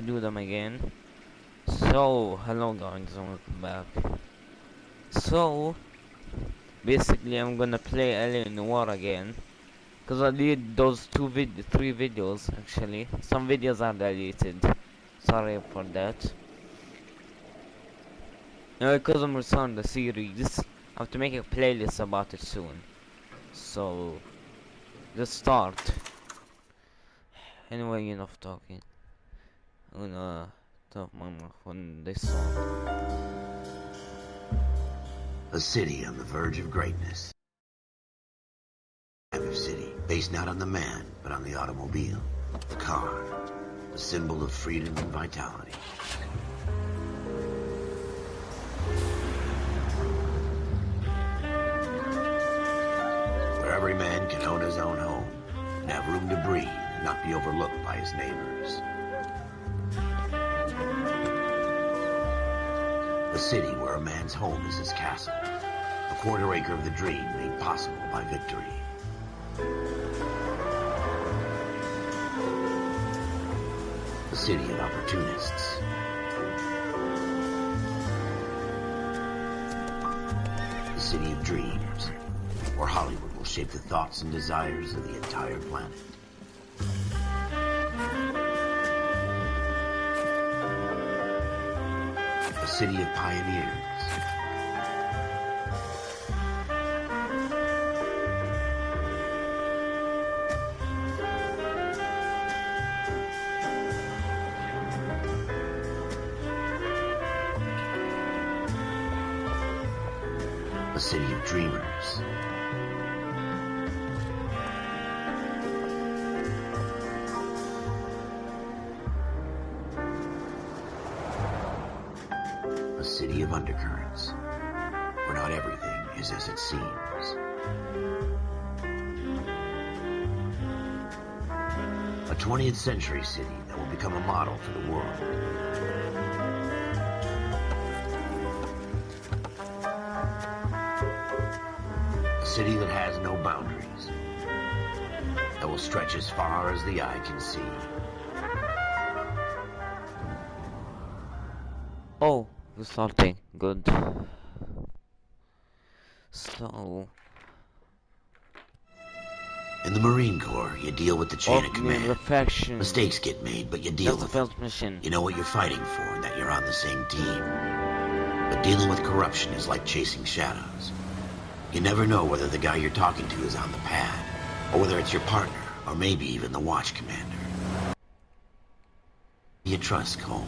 do them again. So, hello guys, and welcome back. So, basically I'm gonna play Alien Noire again. Cause I did those three videos actually. Some videos are deleted. Sorry for that. Because I'm restarting the series, I have to make a playlist about it soon. So, let's start. Anyway, enough talking. I'm gonna turn my microphone this song. A city on the verge of greatness. A city based not on the man, but on the automobile, the car, the symbol of freedom and vitality. Where every man can own his own home and have room to breathe and not be overlooked by his neighbors. A city where a man's home is his castle, a quarter acre of the dream made possible by victory. A city of opportunists. A city of dreams, where Hollywood will shape the thoughts and desires of the entire planet. A city of pioneers. A city of dreamers. A city of undercurrents, where not everything is as it seems. A 20th century city that will become a model for the world. A city that has no boundaries, that will stretch as far as the eye can see. Oh, we're starting. Good. So, In the Marine Corps, you deal with the chain of opening command. reflection. Mistakes get made, but you deal That's the with them. first mission. You know what you're fighting for and that you're on the same team. But dealing with corruption is like chasing shadows. You never know whether the guy you're talking to is on the pad, or whether it's your partner, or maybe even the watch commander. You trust Cole.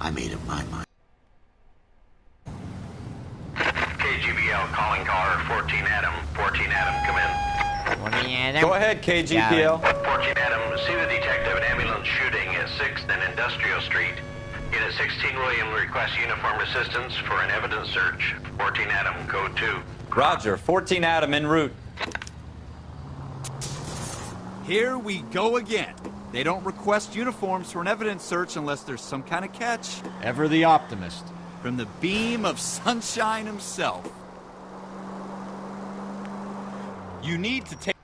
I made up my mind. KGBL calling caller 14 Adam. 14 Adam, come in. Go ahead, KGPL. 14 Adam, see the detective, an ambulance shooting at 6th and Industrial Street. Unit 16 William requests uniformed assistance for an evidence search. 14 Adam, code 2. Roger, 14 Adam en route. Here we go again. They don't request uniforms for an evidence search unless there's some kind of catch. Ever the optimist. From the beam of sunshine himself. You need to take...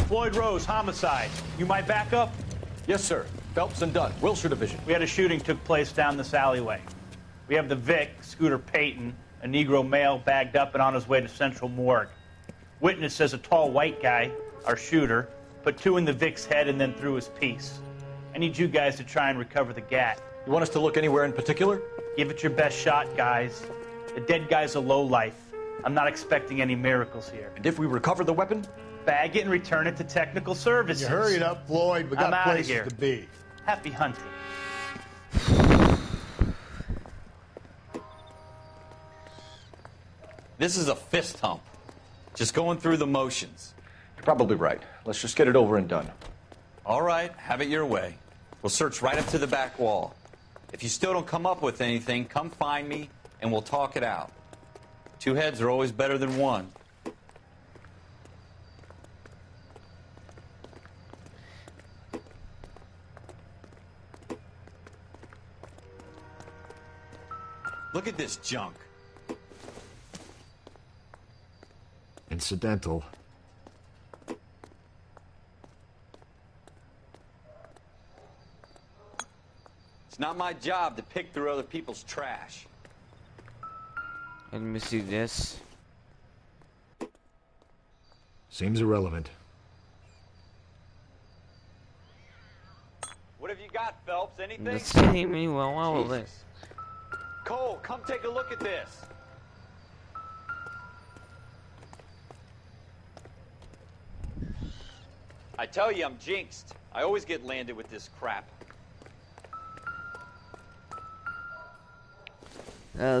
Floyd Rose, homicide. You might back up? Yes, sir. Phelps and Dunn, Wilshire Division. We had a shooting took place down this alleyway. We have the Vic, Scooter Payton, a Negro male bagged up and on his way to Central Morgue. Witness says a tall white guy, our shooter, put 2 in the Vic's head and then threw his piece. I need you guys to try and recover the gat. You want us to look anywhere in particular? Give it your best shot, guys. The dead guy's a lowlife. I'm not expecting any miracles here. And if we recover the weapon? Bag it and return it to technical services. You hurry it up, Floyd. We I'm got outta places here. to be. Happy hunting. This is a fist hump. Just going through the motions. You're probably right. Let's just get it over and done. All right, have it your way. We'll search right up to the back wall. If you still don't come up with anything, come find me and we'll talk it out. 2 heads are always better than 1. Look at this junk. incidental. It's not my job to pick through other people's trash. Let me see this. Seems irrelevant. What have you got, Phelps? Anything? The same well, all of this. Cole, come take a look at this. I tell you, I'm jinxed. I always get landed with this crap.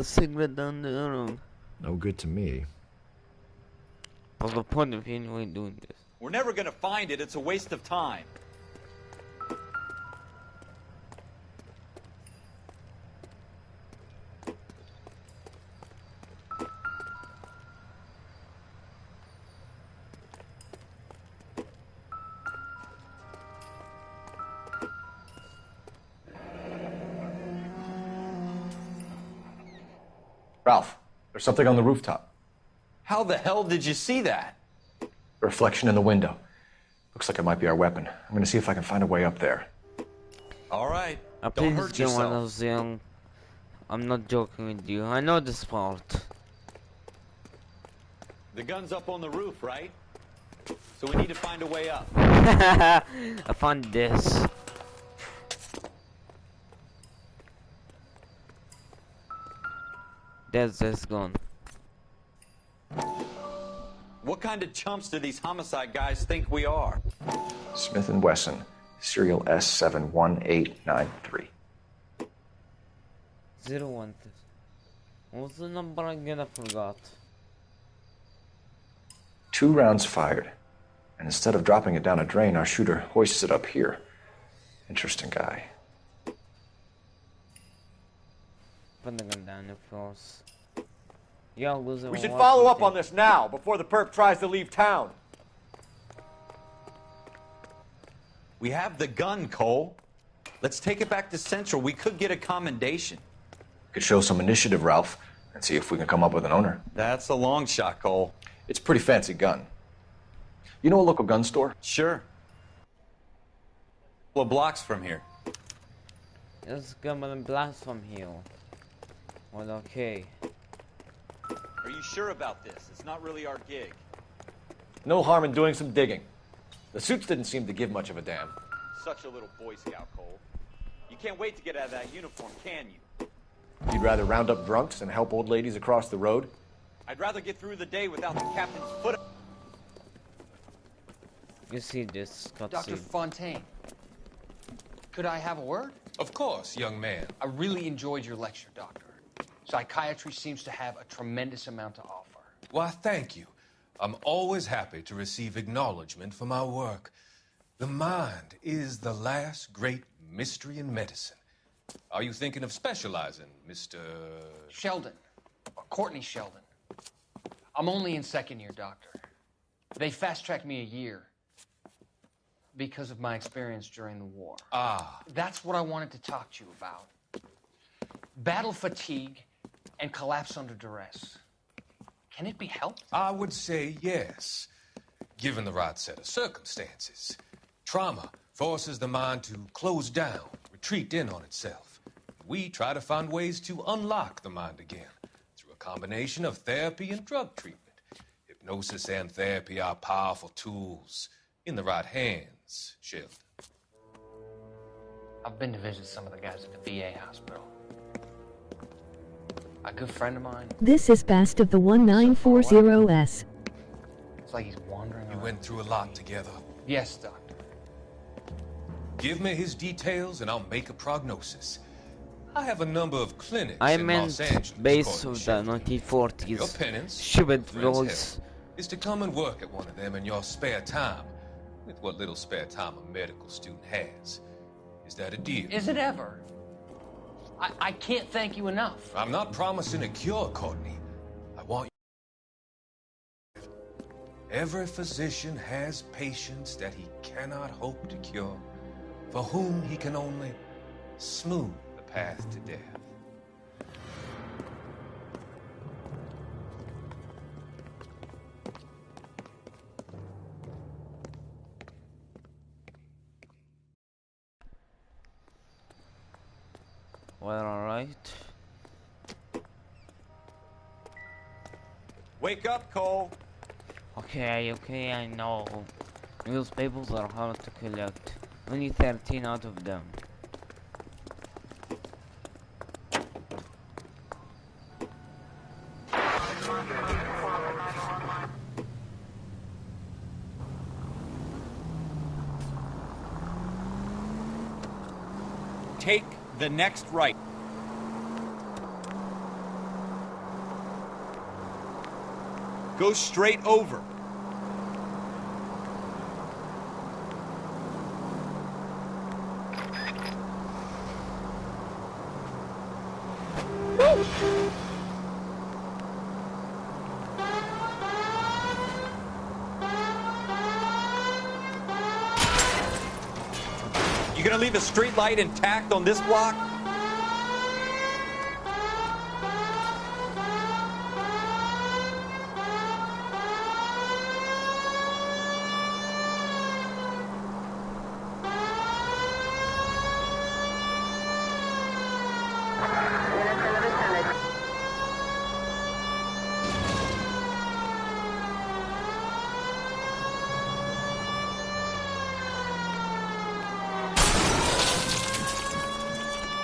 Cigarette down the road. No good to me. What's the point of anyway doing this? We're never gonna find it. It's a waste of time. Ralph, there's something on the rooftop. How the hell did you see that? A reflection in the window. Looks like it might be our weapon. I'm gonna see if I can find a way up there. All right. I Don't played hurt this game when I yourself. was young. I'm not joking with you. I know this part. The gun's up on the roof, right? So we need to find a way up. I found this. There's this gun. What kind of chumps do these homicide guys think we are? Smith & Wesson, serial S71893. 01. What was the number again? I forgot. 2 rounds fired. And instead of dropping it down a drain, our shooter hoists it up here. Interesting guy. Put the gun down, of course. Yo, loser. We should follow up on this now, before the perp tries to leave town. We have the gun, Cole. Let's take it back to Central. We could get a commendation. Could show some initiative, Ralph, and see if we can come up with an owner. That's a long shot, Cole. It's a pretty fancy gun. You know a local gun store? Sure. A couple of blocks from here. It's coming and blast from here. Well, okay. Are you sure about this? It's not really our gig. No harm in doing some digging. The suits didn't seem to give much of a damn. Such a little Boy Scout, Cole. You can't wait to get out of that uniform, can you? You'd rather round up drunks and help old ladies across the road? I'd rather get through the day without the captain's foot. You see this Dr. cutscene. Fontaine, could I have a word? Of course, young man. I really enjoyed your lecture, Doctor. Psychiatry seems to have a tremendous amount to offer. Why, thank you. I'm always happy to receive acknowledgement for my work. The mind is the last great mystery in medicine. Are you thinking of specializing, Mr. Sheldon, or Courtney Sheldon. I'm only in second year, Doctor. They fast-tracked me a year because of my experience during the war. Ah. That's what I wanted to talk to you about. Battle fatigue and collapse under duress. Can it be helped? I would say yes, given the right set of circumstances. Trauma forces the mind to close down, retreat in on itself. We try to find ways to unlock the mind again through a combination of therapy and drug treatment. Hypnosis and therapy are powerful tools in the right hands, Sheldon. I've been to visit some of the guys at the VA hospital. A good friend of mine, This is Bast of the 1940S. it's like he's wandering You around. went through a lot together. Yes, Doctor. Give me his details and I'll make a prognosis. I have a number of clinics I in meant Los Angeles. base Courtney of the Sheldon. Your 1940s. penance, Stupid friend's roles. help, is to come and work at one of them in your spare time, with what little spare time a medical student has. Is that a deal? Is it ever? I can't thank you enough. I'm not promising a cure, Courtney. I want you. Every physician has patients that he cannot hope to cure, for whom he can only smooth the path to death. Well, alright. Wake up, Cole. Okay, I know. Newspapers are hard to collect. Only 13 out of them. Take the next right. Go straight over. You gonna leave a street light intact on this block?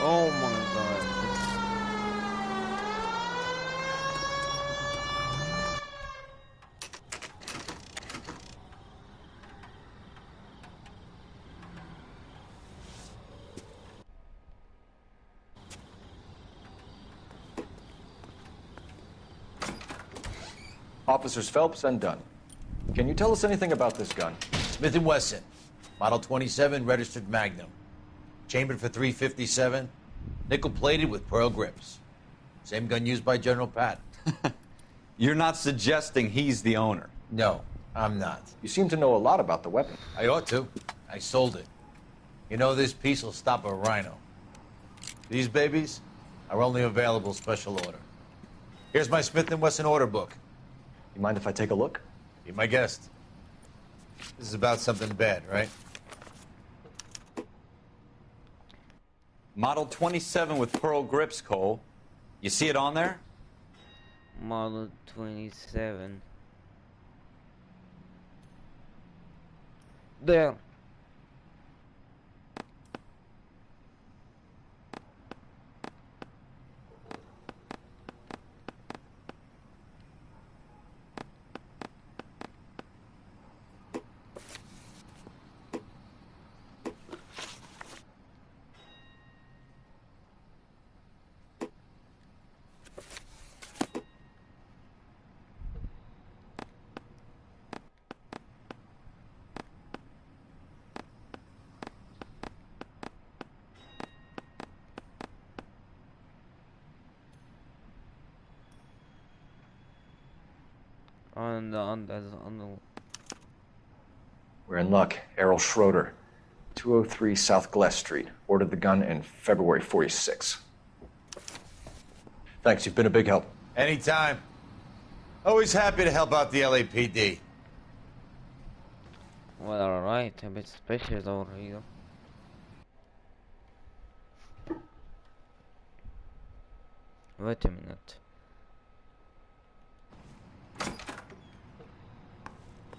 Oh my god. Officers Phelps and Dunn. Can you tell us anything about this gun? Smith & Wesson, Model 27, registered Magnum. Chambered for .357, nickel-plated with pearl grips. Same gun used by General Patton. You're not suggesting he's the owner? No, I'm not. You seem to know a lot about the weapon. I ought to. I sold it. You know, this piece will stop a rhino. These babies are only available special order. Here's my Smith & Wesson order book. You mind if I take a look? Be my guest. This is about something bad, right? Model 27 with pearl grips, Cole. You see it on there? Model 27. There. On the. We're in luck. Errol Schroeder, 203 South Glass Street. Ordered the gun in February 46. Thanks, you've been a big help. Anytime. Always happy to help out the LAPD. Well, alright, a bit suspicious over here. Wait a minute.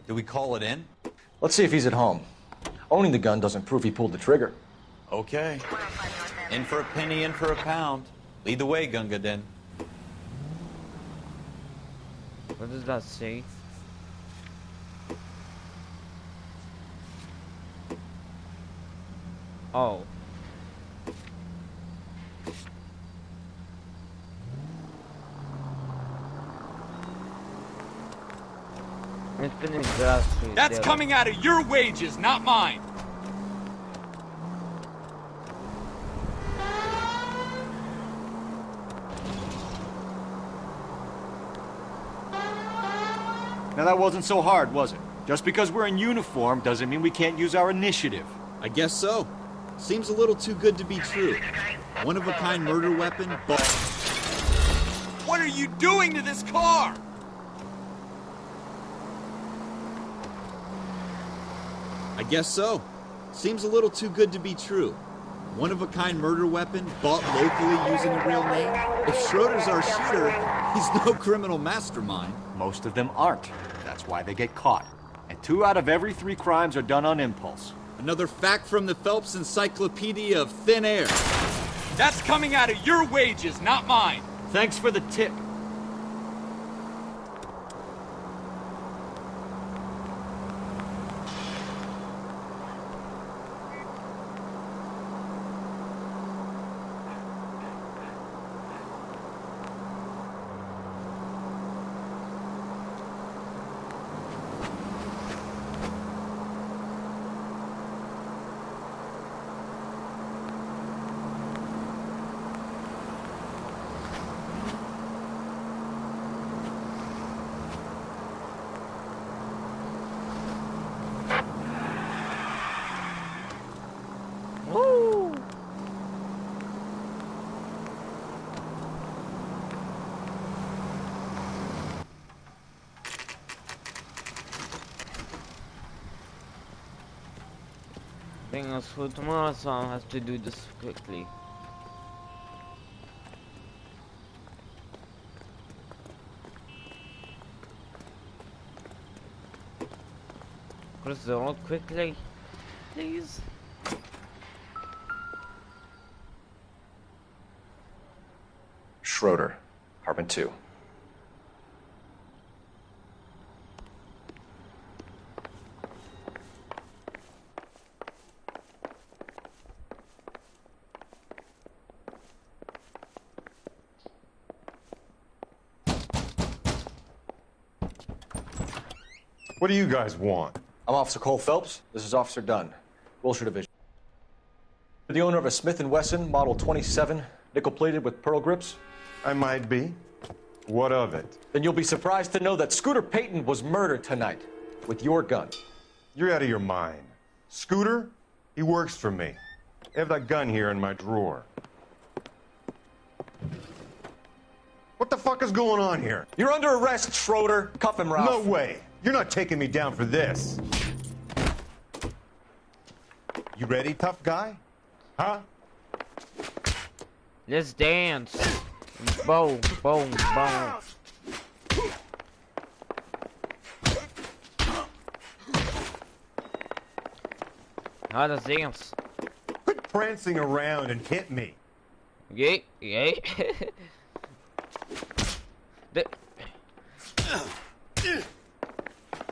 Do we call it in? Let's see if he's at home. Owning the gun doesn't prove he pulled the trigger. Okay. In for a penny, in for a pound. Lead the way, Gunga Din. What does that say? Oh. It's been in grass street. That's there. coming out of your wages, not mine. Now that wasn't so hard, was it? Just because we're in uniform doesn't mean we can't use our initiative. I guess so. Seems a little too good to be true. One-of-a-kind murder weapon, but... What are you doing to this car? I guess so. Seems a little too good to be true. One-of-a-kind murder weapon bought locally using a real name? If Schroeder's our shooter, he's no criminal mastermind. Most of them aren't. That's why they get caught. And 2 out of every 3 crimes are done on impulse. Another fact from the Phelps Encyclopedia of Thin Air. That's coming out of your wages, not mine. Thanks for the tip. Thing else for tomorrow, so I'll have to do this quickly. Cross the road quickly, please. Schroeder, Carbon 2. What do you guys want? I'm Officer Cole Phelps. This is Officer Dunn, Wilshire Division. You're the owner of a Smith & Wesson Model 27, nickel-plated with pearl grips? I might be. What of it? Then you'll be surprised to know that Scooter Payton was murdered tonight with your gun. You're out of your mind. Scooter? He works for me. I have that gun here in my drawer. What the fuck is going on here? You're under arrest, Schroeder. Cuff him, Ralph. No way. You're not taking me down for this. You ready, tough guy? Huh? Let's dance. Boom, boom, boom. How does dance? Quit prancing around and hit me. Yay, yay.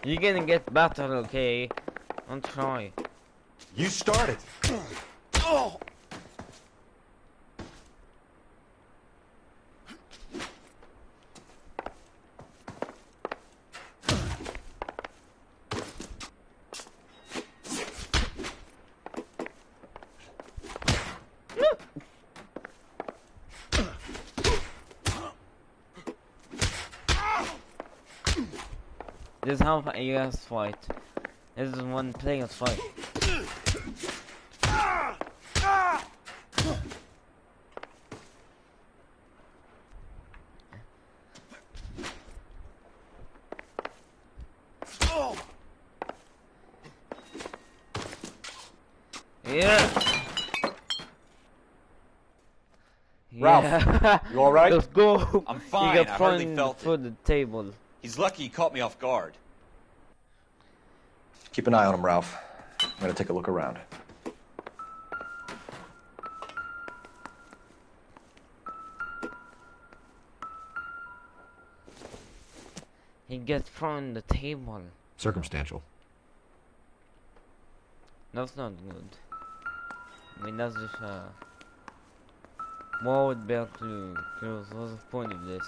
You're gonna get better, okay? Don't try. You started. Oh. This is how you guys fight. This is one player's fight. Yeah. Ralph, yeah. You all right? Let's go. I'm fine. You got I hardly thrown felt for it. the table. He's lucky he caught me off guard. Keep an eye on him, Ralph. I'm gonna take a look around. He gets thrown the table. Circumstantial. That's not good. I mean, that's just what would be a clue? Because what's the point of this?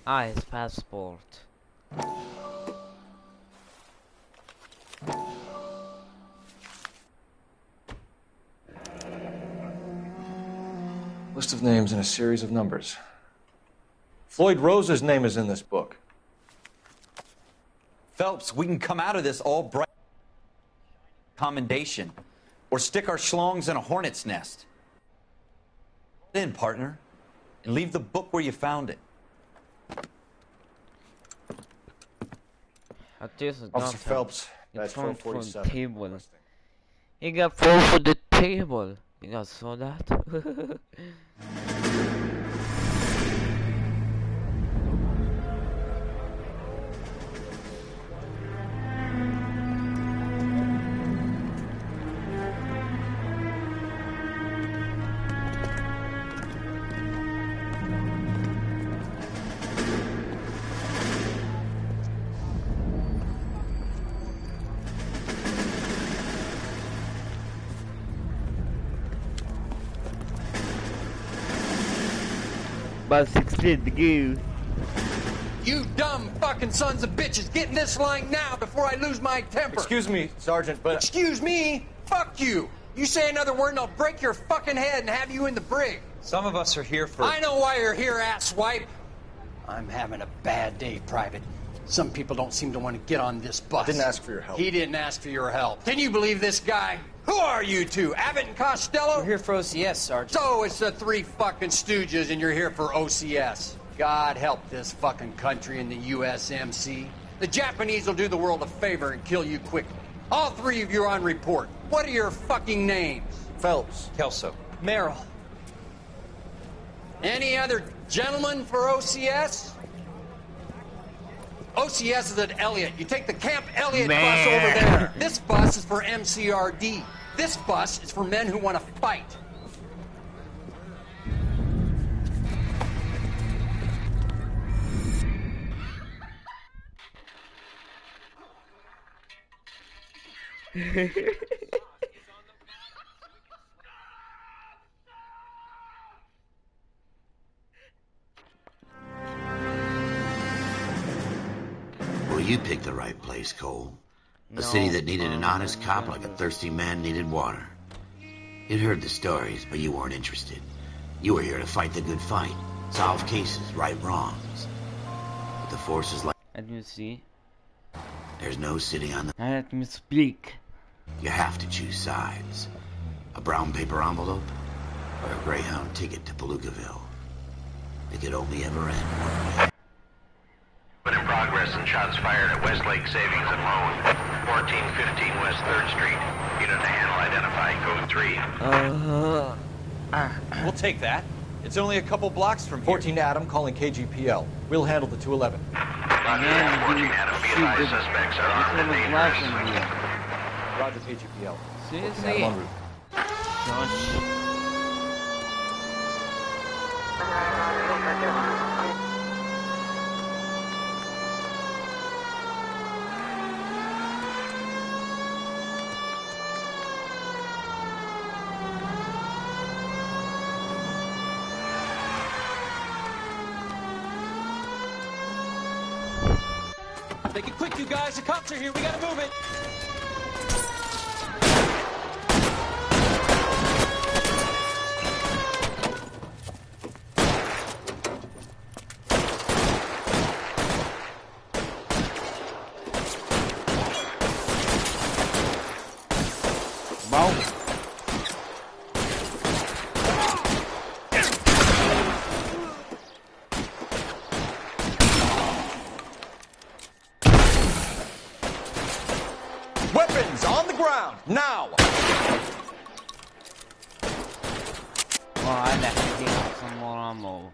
Ah, his passport. List of names and a series of numbers. Floyd Rose's name is in this book. Phelps, we can come out of this all bright commendation, or stick our schlongs in a hornet's nest. Then, partner, and leave the book where you found it. Officer Phelps, That's thrown for the 1247. table. He got thrown for the table. You guys saw that? About 16 to go. You dumb fucking sons of bitches, get in this line now before I lose my temper. Excuse me, Sergeant, but... Excuse me? Fuck you. You say another word and I'll break your fucking head and have you in the brig. Some of us are here for... I know why you're here, asswipe. I'm having a bad day, Private. Some people don't seem to want to get on this bus. Didn't ask for your help. He didn't ask for your help. Can you believe this guy? Who are you two? Abbott and Costello? We're here for OCS, Sergeant. So it's the three fucking stooges and you're here for OCS. God help this fucking country and the USMC. The Japanese will do the world a favor and kill you quickly. All three of you are on report. What are your fucking names? Phelps. Kelso. Merrill. Any other gentlemen for OCS? OCS is at Elliott. You take the Camp Elliott bus over there. This bus is for MCRD. This bus is for men who want to fight. Well, you picked the right place, Cole. A city that needed an honest cop like a thirsty man needed water. You'd heard the stories, but you weren't interested. You were here to fight the good fight, solve cases, right wrongs. But the forces like... Let me see. There's no sitting on the... Let me speak. You have to choose sides. A brown paper envelope or a Greyhound ticket to Palookaville. It could only ever end one way. But in progress and shots fired at Westlake Savings and Loan, 1415 West 3rd Street. Unit to handle identify code 3. We'll take that. It's only a couple blocks from here. 14 Adam calling KGPL. We'll handle the 211. Roger that, 14 Adam. Be advised, suspects are armed and dangerous. Roger KGPL. 14 See? Adam en route. Josh. Make it quick, you guys. The cops are here. We gotta move it. Weapons on the ground, now! Oh, I have to get some more ammo.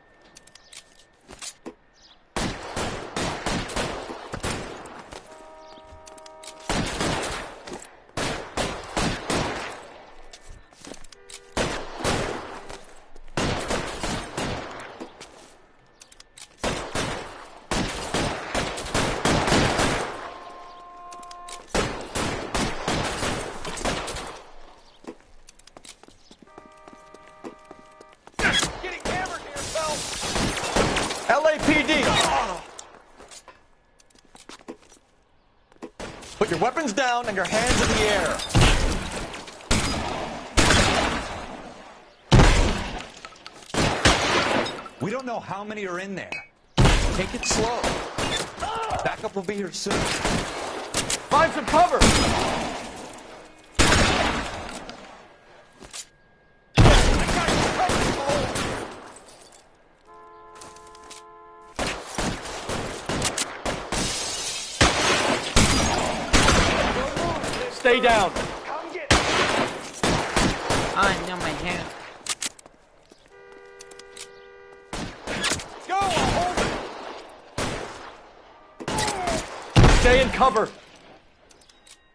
LAPD! Put your weapons down and your hands in the air. We don't know how many are in there. Take it slow. Backup will be here soon. Find some cover! stay down. I know my hand. Go, I'll hold it. Stay in cover.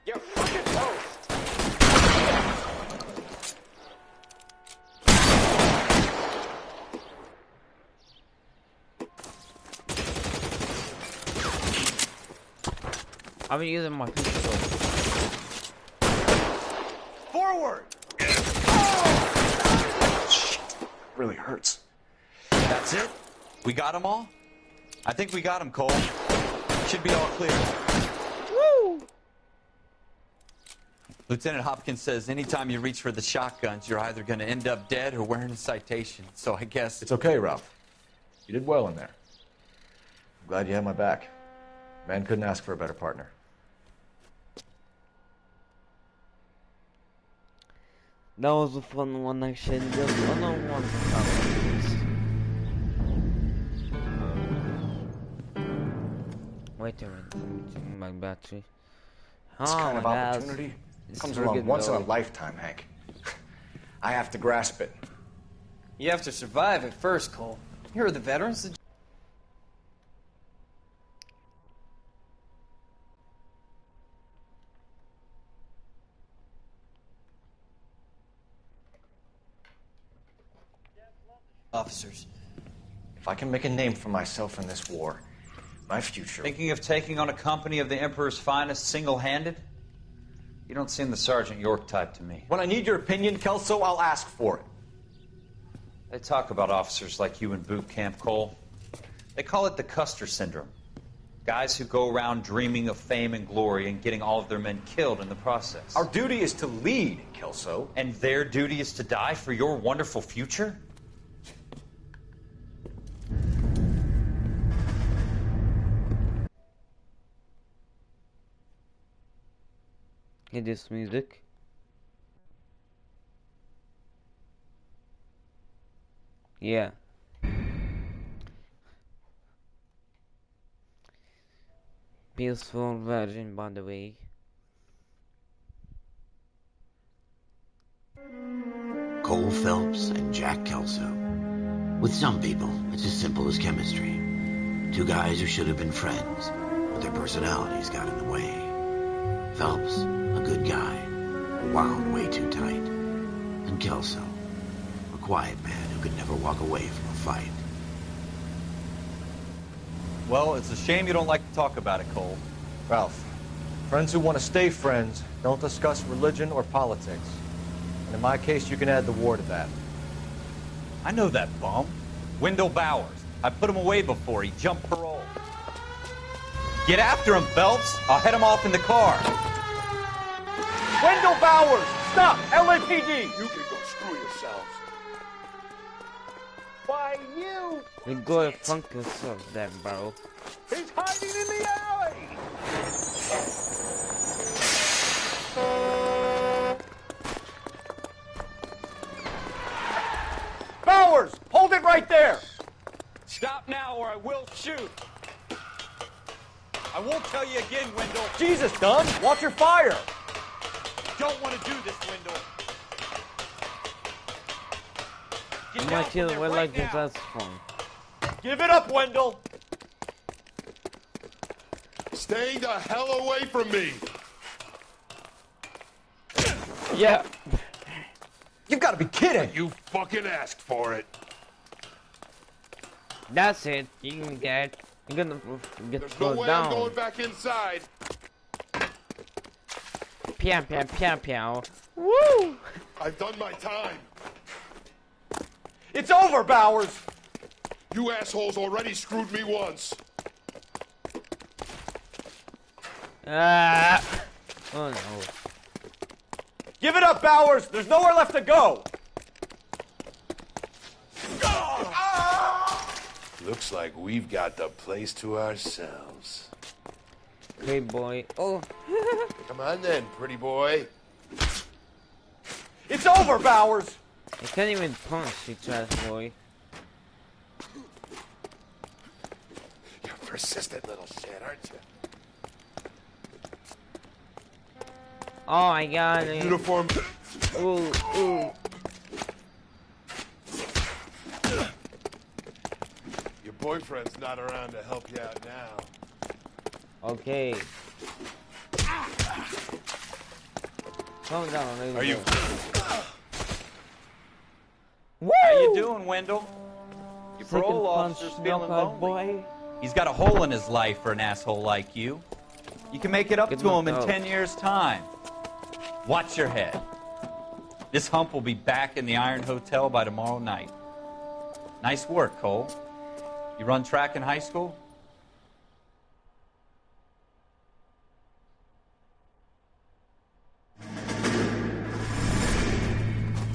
You're fucking toast. I've been using my pistol. Forward. Oh! Shit. Really hurts. That's it? We got them all? I think we got them, Cole. Should be all clear. Woo! Lieutenant Hopkins says anytime you reach for the shotguns, you're either going to end up dead or wearing a citation. So I guess... It's okay, Ralph. You did well in there. I'm glad you had my back. Man couldn't ask for a better partner. That was a fun one, actually. Just one-on-one combos. Wait a minute, let me check my battery. This kind of opportunity comes along once in a lifetime, Hank. I have to grasp it. You have to survive it first, Cole. Here are the veterans. Officers. If I can make a name for myself in this war, my future... Thinking of taking on a company of the Emperor's finest single-handed? You don't seem the Sergeant York type to me. When I need your opinion, Kelso, I'll ask for it. They talk about officers like you in boot camp, Cole. They call it the Custer Syndrome. Guys who go around dreaming of fame and glory and getting all of their men killed in the process. Our duty is to lead, Kelso. And their duty is to die for your wonderful future? Hear this music. Yeah. Peaceful version, by the way. Cole Phelps and Jack Kelso. With some people, it's as simple as chemistry. Two guys who should have been friends, but their personalities got in the way. Phelps, a good guy, wound way too tight. And Kelso, a quiet man who could never walk away from a fight. Well, it's a shame you don't like to talk about it, Cole. Ralph, friends who want to stay friends don't discuss religion or politics. And in my case, you can add the war to that. I know that bum. Wendell Bowers. I put him away before. He jumped parole. Get after him, Phelps. I'll head him off in the car. Wendell Bowers! Stop! LAPD! You can go screw yourselves. Why, you... We go funk yourself then, bro. He's hiding in the alley! Bowers! Hold it right there! Stop now or I will shoot. I won't tell you again, Wendell. Jesus, Dunn! Watch your fire! Don't want to do this, Wendell. You might kill it like this, that's fun. Give it up, Wendell! Stay the hell away from me! Yeah. You've got to be kidding! You fucking asked for it. That's it. You can get. You're gonna get There's no slowed way down. I'm going back inside. Piam, piam, piam, piam. Woo! I've done my time. It's over, Bowers! You assholes already screwed me once. Ah! Oh no. Give it up, Bowers! There's nowhere left to go! Looks like we've got the place to ourselves. Hey boy. Oh. Come on then, pretty boy. It's over, Bowers! I can't even punch, you trash boy. You're a persistent little shit, aren't you? Oh my god. Uniform. Ooh, ooh. Your boyfriend's not around to help you out now. Okay. Calm down, lady. Are you? Woo! How you doing, Wendell? Your parole officer's feeling lonely. Boy. He's got a hole in his life for an asshole like you. You can make it up to him in 10 years' time. Watch your head. This hump will be back in the Iron Hotel by tomorrow night. Nice work, Cole. You run track in high school?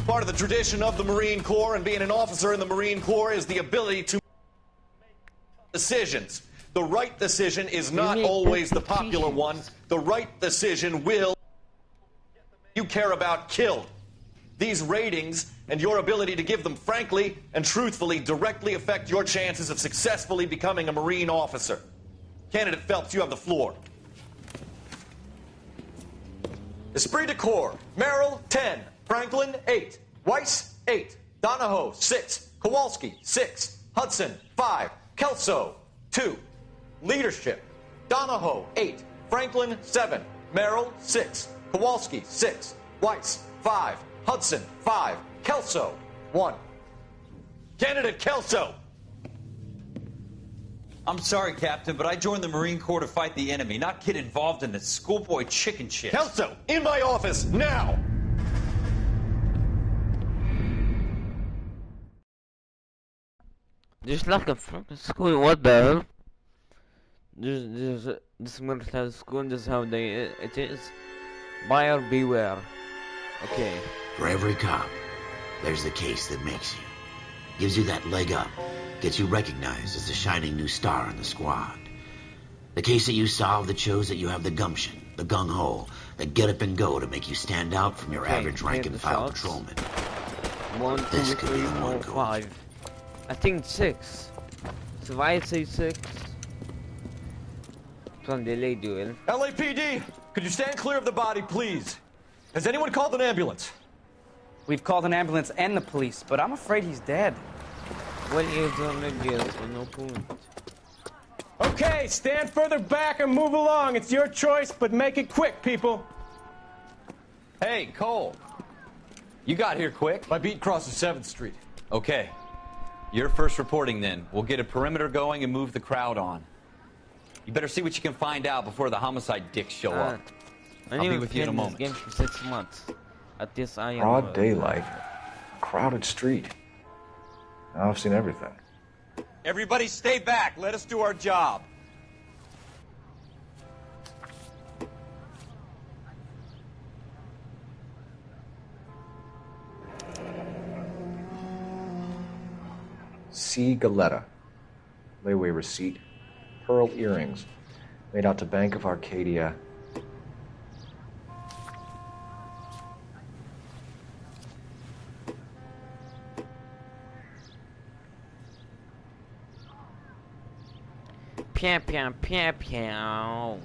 Part of the tradition of the Marine Corps and being an officer in the Marine Corps is the ability to make decisions. The right decision is not always the popular one. The right decision will you care about killed. These ratings and your ability to give them frankly and truthfully directly affect your chances of successfully becoming a Marine officer. Candidate Phelps, you have the floor. Esprit de Corps, Merrill, 10. Franklin, 8. Weiss, 8. Donahoe, 6. Kowalski, 6. Hudson, 5. Kelso, 2. Leadership, Donahoe, 8. Franklin, 7. Merrill, 6. Kowalski, 6. Weiss, 5. Hudson, 5. Kelso, 1. Candidate Kelso! I'm sorry, Captain, but I joined the Marine Corps to fight the enemy, not get involved in this schoolboy chicken shit. Kelso, in my office, now! Just like a fucking school, what the hell? This military school, this is how it is. Buyer beware. Okay. For every cop, there's the case that makes you. Gives you that leg up. Gets you recognized as the shining new star in the squad. The case that you solve that shows that you have the gumption, the gung-ho, the get up and go to make you stand out from your average rank and file patrolman. 1, 2, 3, 4, 5. I think 6. So why say 6? From the delay duel. LAPD, could you stand clear of the body, please? Has anyone called an ambulance? We've called an ambulance and the police, but I'm afraid he's dead. Well, he's on the deal, so no point. Okay, stand further back and move along. It's your choice, but make it quick, people. Hey, Cole. You got here quick. My beat crosses 7th Street. Okay. You're first reporting then. We'll get a perimeter going and move the crowd on. You better see what you can find out before the homicide dicks show up. I'll be with you in a moment. Game for 6 months. At this I am. Broad daylight. Crowded street. Now I've seen everything. Everybody stay back. Let us do our job. C. Galetta. Layaway receipt. Pearl earrings. Made out to Bank of Arcadia. Pew, pew, pew, pew.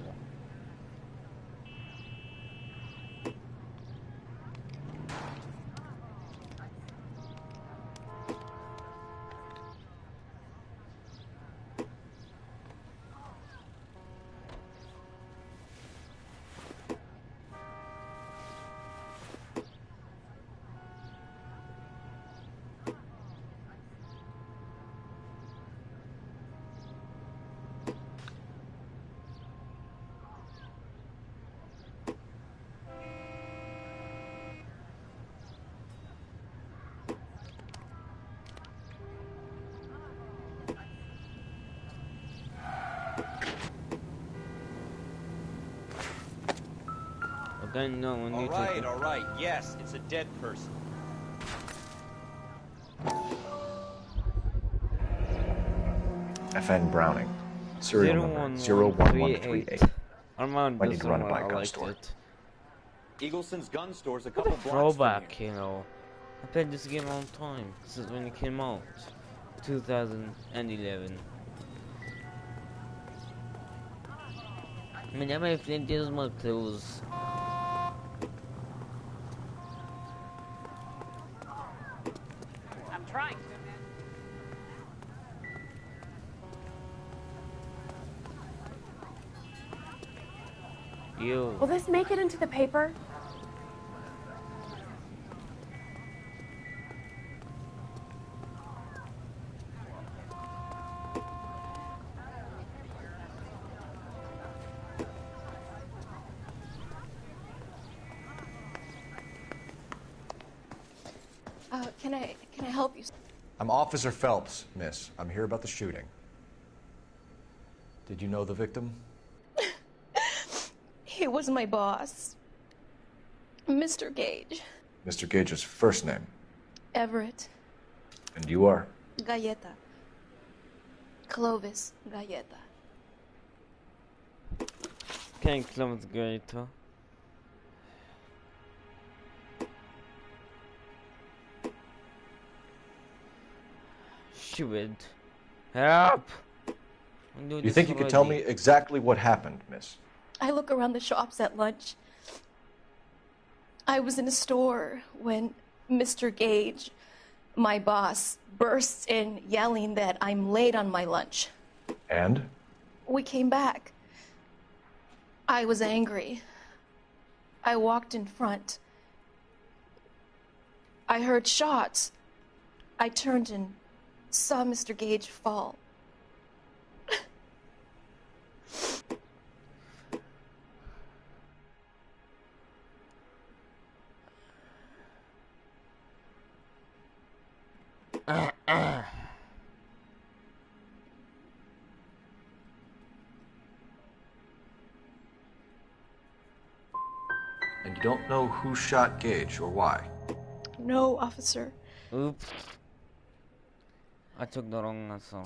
No, all right. Yes, it's a dead person. FN Browning. Serial number 01138. Might need to run by a gun store. Eagleson's gun store's a couple blocks throwback, you know. I played this game all the time. This is when it came out. 2011. I mean, I might have played this month. It was You. Will this make it into the paper? Can I help you? I'm Officer Phelps, miss. I'm here about the shooting. Did you know the victim? He was my boss, Mr. Gage. Mr. Gage's first name. Everett. And you are? Galleta. Clovis Galleta. Quem Clovis Galleta? Shoot. Help! You think you could tell me exactly what happened, miss? I look around the shops at lunch. I was in a store when Mr. Gage, my boss, bursts in yelling that I'm late on my lunch. And? We came back. I was angry. I walked in front. I heard shots. I turned and saw Mr. Gage fall. And you don't know who shot Gage or why? No, officer. Oops. I took the wrong answer.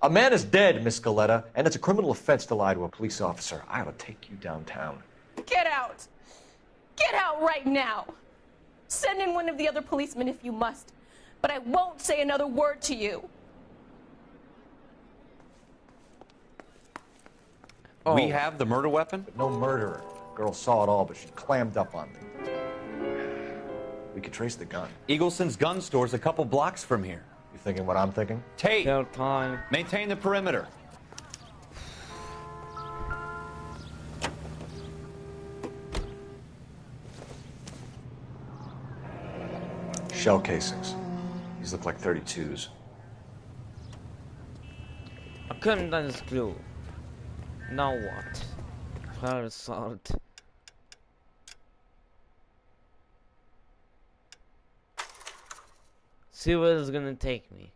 A man is dead, Miss Galleta, and it's a criminal offense to lie to a police officer. I ought to take you downtown. Get out! Get out right now! Send in one of the other policemen if you must, but I won't say another word to you. We have the murder weapon? But no murderer. Girl saw it all, but she clammed up on me. We could trace the gun. Eagleson's gun store's a couple blocks from here. You thinking what I'm thinking? Tate, time. Maintain the perimeter. Shell casings. These look like 32s. I couldn't done this clue. Now what? Her sword. See where it's gonna take me.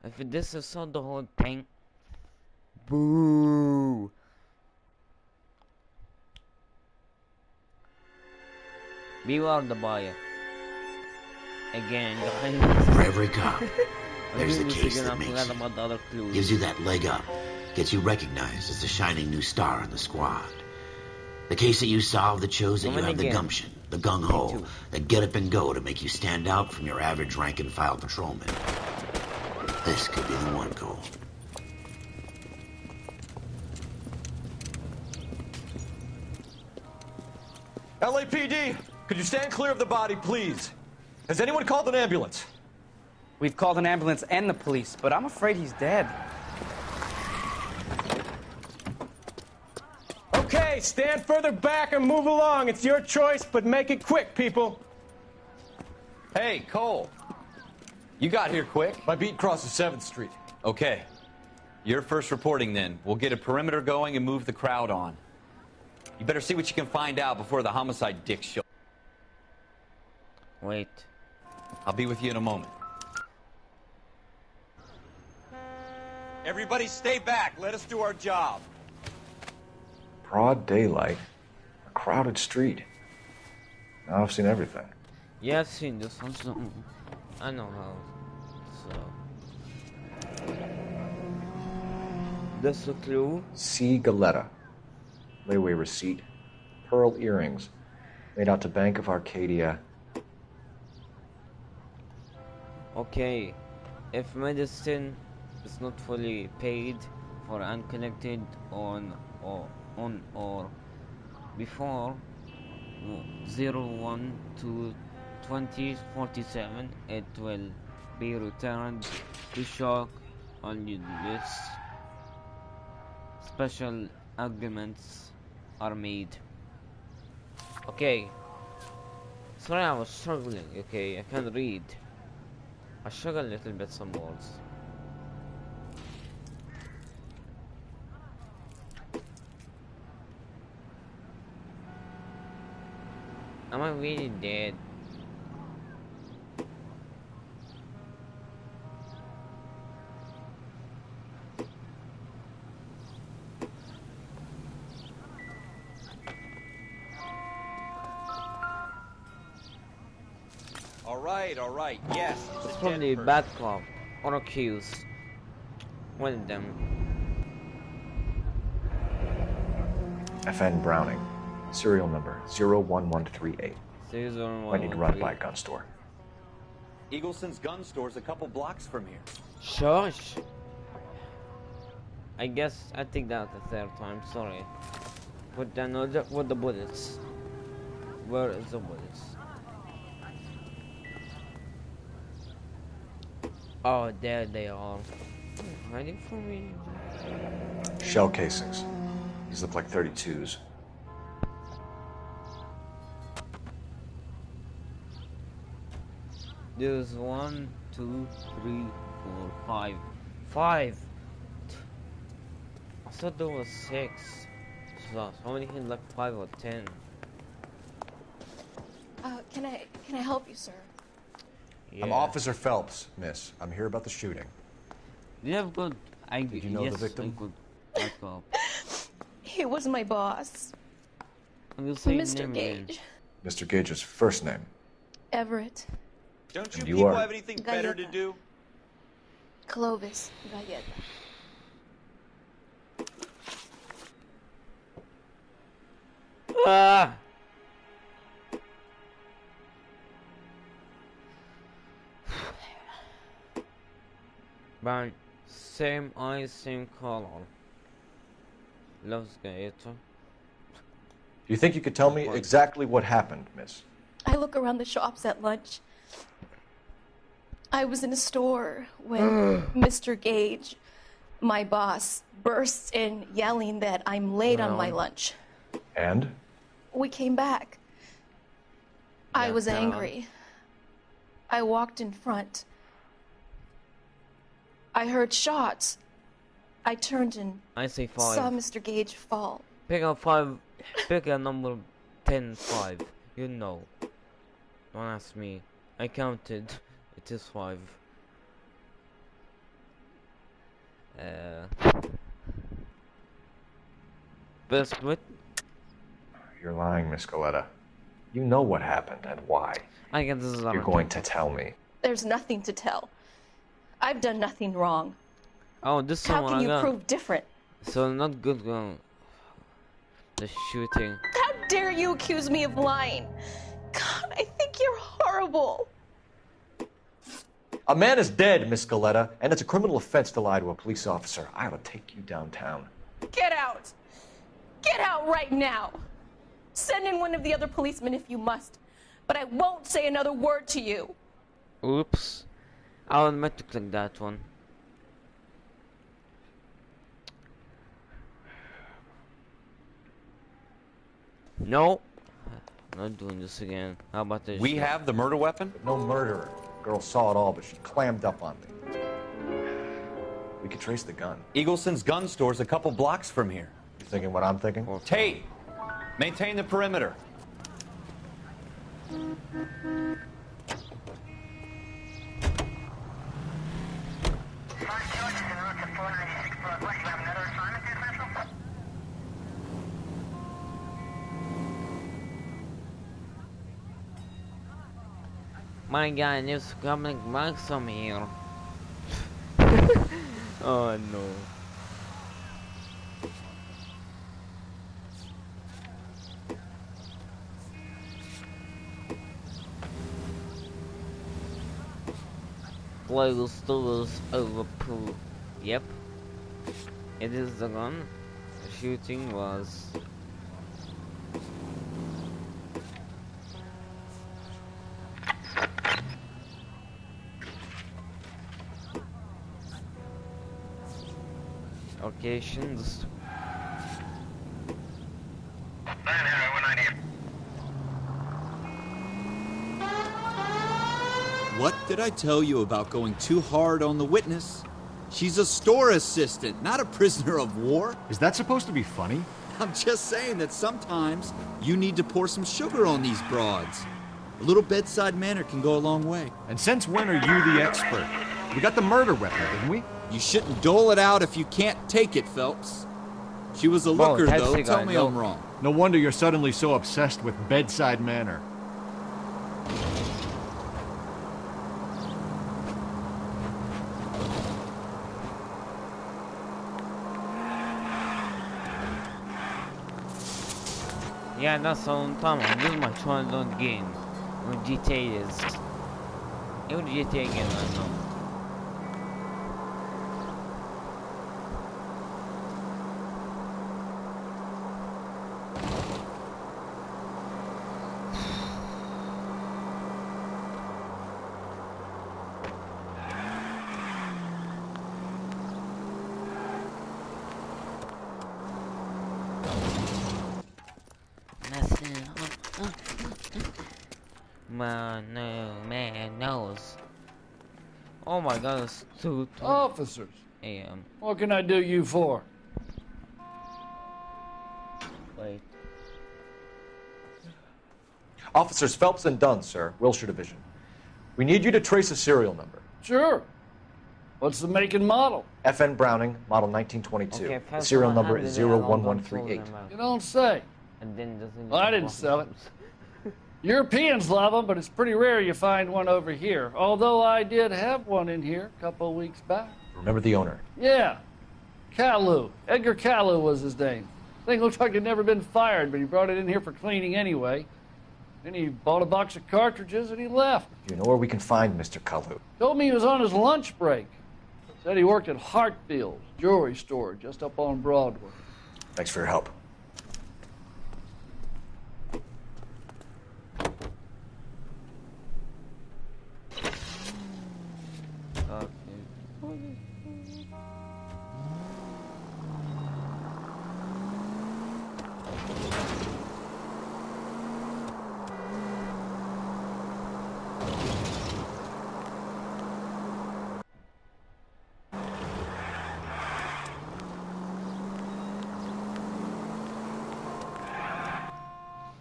If this is so the whole thing. Boo! Beware the buyer. Again, guys. For every cop, there's the case that makes you. Gives you that leg up. Gets you recognized as the shining new star in the squad. The case that you solve that shows that you have the gumption, the gung-ho, the get up and go to make you stand out from your average rank-and-file patrolman. This could be the one, Cole. LAPD, could you stand clear of the body, please? Has anyone called an ambulance? We've called an ambulance and the police, but I'm afraid he's dead. Okay, stand further back and move along. It's your choice, but make it quick, people. Hey, Cole. You got here quick. My beat crosses 7th Street. Okay. You're first reporting then. We'll get a perimeter going and move the crowd on. You better see what you can find out before the homicide dicks show. Wait. I'll be with you in a moment. Everybody stay back. Let us do our job. Broad daylight. A crowded street. Now I've seen everything. Yeah, I've seen this one. So I know how. So. That's a clue. C. Galleta. Layaway receipt. Pearl earrings. Made out to Bank of Arcadia. Okay. If medicine is not fully paid for unconnected on or before 01 to 2047, it will be returned to shock on your list. Special arguments are made. Okay. Sorry, I was struggling. Okay, I can't read. I struggle a little bit some words. Am I really dead? All right, yes. It's probably a bad cop or accused. One of them. FN Browning. Serial number 01138. Might need to run it by a gun store. Eagleson's gun store's a couple blocks from here. Shush. I guess I take that the third time, sorry. But then with the bullets. Where is the bullets? Oh, there they are. Hiding from me. Shell casings. These look like 32s. There's 1, 2, 3, 4, 5. 5! I thought there was 6. So how many hit like 5 or 10? Can I help you, sir? Yeah. I'm Officer Phelps, miss. I'm here about the shooting. Yeah, good. Did you know yes, the victim? I could back up. He was my boss. Mr. Gage. Mr. Gage's first name. Everett. Don't you And you people are? have anything better to do? Clovis Galleta. Ah! Man, same eyes, same color. Loves Gaeta. Do you think you could tell me exactly what happened, miss? I look around the shops at lunch. I was in a store when Mr. Gage, my boss, bursts in yelling that I'm late on my lunch. And? We came back. I was angry. I walked in front. I heard shots. I turned and I say 5. saw Mr. Gage fall. Pick a 5. Pick a number 10, 5. You know. Don't ask me. I counted. It is 5. Best split? You're lying, Miss Galleta. You know what happened and why. I guess this is You're going to tell me. There's nothing to tell. I've done nothing wrong. Oh, this How one can I you got. prove different? So not good going. The shooting. How dare you accuse me of lying? God, I think you're horrible. A man is dead, Miss Galleta, and it's a criminal offense to lie to a police officer. I ought to take you downtown. Get out. Get out right now. Send in one of the other policemen if you must, but I won't say another word to you. Oops. I was meant to click that one. No. Not doing this again. How about this? We have the murder weapon? No murderer. Girl saw it all, but she clammed up on me. We could trace the gun. Eagleson's gun store's a couple blocks from here. You thinking what I'm thinking? Tate, maintain the perimeter. My guy lives coming back from here. Oh no. Global stores overpool. Yep. It is the gun. The shooting was. Occasions. What did I tell you about going too hard on the witness? She's a store assistant, not a prisoner of war. Is that supposed to be funny? I'm just saying that sometimes you need to pour some sugar on these broads. A little bedside manner can go a long way. And since when are you the expert? We got the murder weapon, didn't we? You shouldn't dole it out if you can't take it, Phelps. She was a looker, though. Tell me I'm wrong. No wonder you're suddenly so obsessed with bedside manner. Yeah, that's all time. This is my 200 game when GTA is. Even GTA game, I know. Man knows. Oh my god, it's 2 Officers. AM. What can I do you for? Wait. Officers Phelps and Dunn, sir, Wilshire Division. We need you to trace a serial number. Sure. What's the make and model? FN Browning, model 1922. Okay, the serial number is 01138. You don't say. And then doesn't. Well, I didn't sell it. Europeans love them, but it's pretty rare you find one over here. Although I did have one in here a couple of weeks back. Remember the owner? Yeah. Kalu. Edgar Kalu was his name. Thing looked like he'd never been fired, but he brought it in here for cleaning anyway. Then he bought a box of cartridges and he left. Do you know where we can find Mr. Kalu? Told me he was on his lunch break. Said he worked at Hartfield's jewelry store just up on Broadway. Thanks for your help.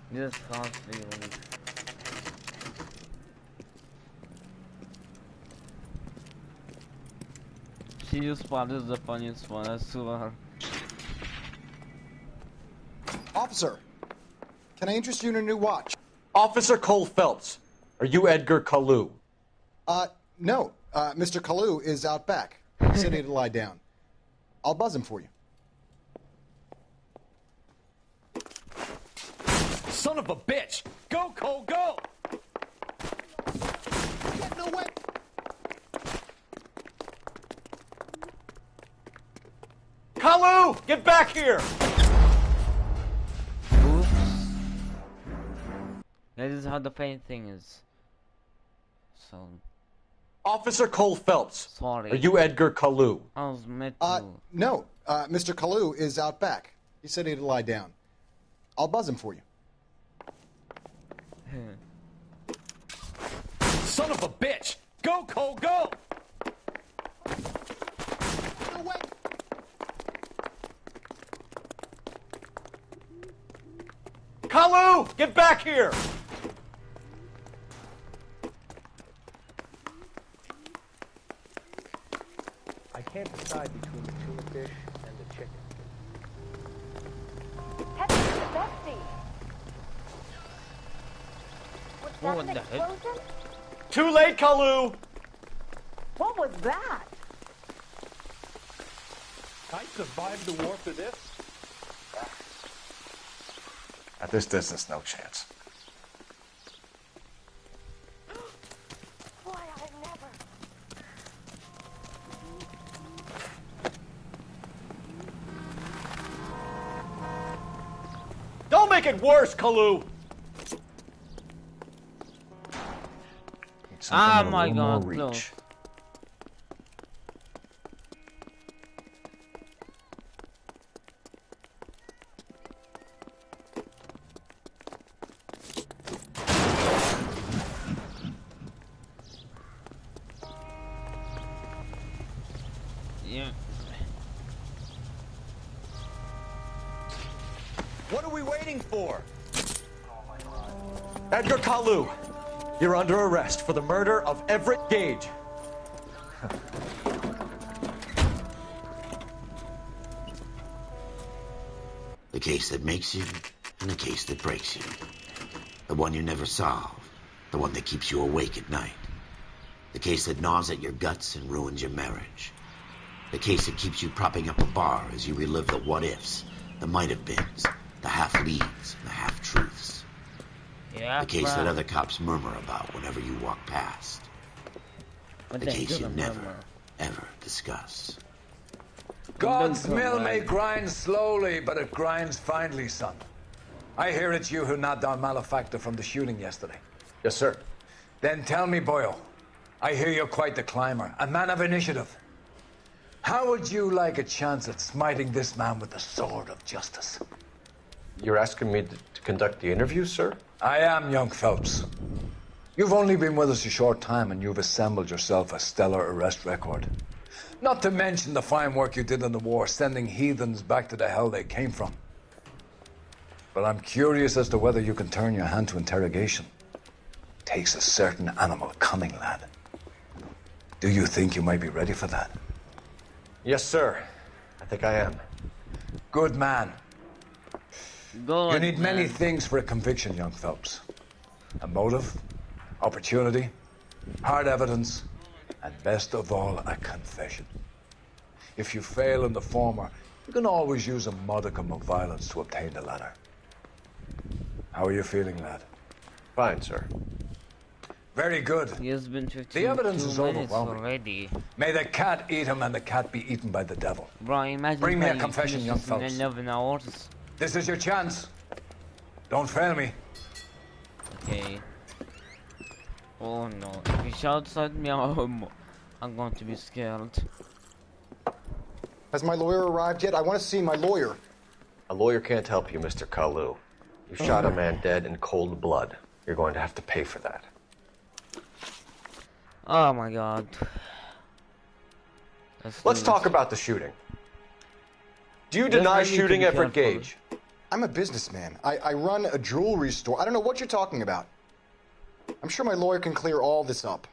This fast feeling. She spot is the funniest one, I swear. Officer, can I interest you in a new watch? Officer Cole Phelps, are you Edgar Kalu? No. Mr. Kalu is out back. He said he'd lie down. I'll buzz him for you. Son of a bitch! Go, Cole, go! Get away! Kalu, get back here! Oops. That is how the pain thing is. So. Officer Cole Phelps. Sorry. Are you Edgar Kalu? I was meant to. No. Mr. Kalu is out back. He said he'd lie down. I'll buzz him for you. Son of a bitch! Go, Cole, go! Kalu, get back here! I can't decide between the tuna fish and the chicken. What the heck? Too late, Kalu! What was that? I survived the war for this? At this distance, no chance. Boy, I never. Don't make it worse, Kalu! Oh my god, no. What are we waiting for? Edgar Kalu, you're under arrest for the murder of Everett Gage. The case that makes you, and the case that breaks you. The one you never solve. The one that keeps you awake at night. The case that gnaws at your guts and ruins your marriage. The case that keeps you propping up a bar as you relive the what-ifs, the might-have-beens, the half-leads, and the half-truths. Yeah, the case that other cops murmur about whenever you walk past. But the case you never, ever discuss. God's mill may grind slowly, but it grinds finely, son. I hear it's you who knocked down Malefactor from the shooting yesterday. Yes, sir. Then tell me, Boyle, I hear you're quite the climber, a man of initiative. How would you like a chance at smiting this man with the sword of justice? You're asking me to conduct the interview, sir? I am, young Phelps. You've only been with us a short time, and you've assembled yourself a stellar arrest record. Not to mention the fine work you did in the war, sending heathens back to the hell they came from. But I'm curious as to whether you can turn your hand to interrogation. Takes a certain animal cunning, lad. Do you think you might be ready for that? Yes, sir. I think I am. Good man. Good you need many man. things for a conviction, young Phelps. A motive, opportunity, hard evidence, and best of all, a confession. If you fail in the former, you can always use a modicum of violence to obtain the latter. How are you feeling, lad? Fine, sir. Very good. He has been 52 The evidence is minutes overwhelming. already. May the cat eat him and the cat be eaten by the devil. Bro, imagine Bring me a trying to confession, finish young this in Phelps. 11 hours. This is your chance. Don't fail me. Okay. Oh no, if he shouts at me, I'm going to be scared. Has my lawyer arrived yet? I want to see my lawyer. A lawyer can't help you, Mr. Kalu. You shot a man dead in cold blood. You're going to have to pay for that. Oh my god. Let's talk about the shooting. Do you deny shooting Everett Gage? I'm a businessman. I run a jewelry store. I don't know what you're talking about. I'm sure my lawyer can clear all this up.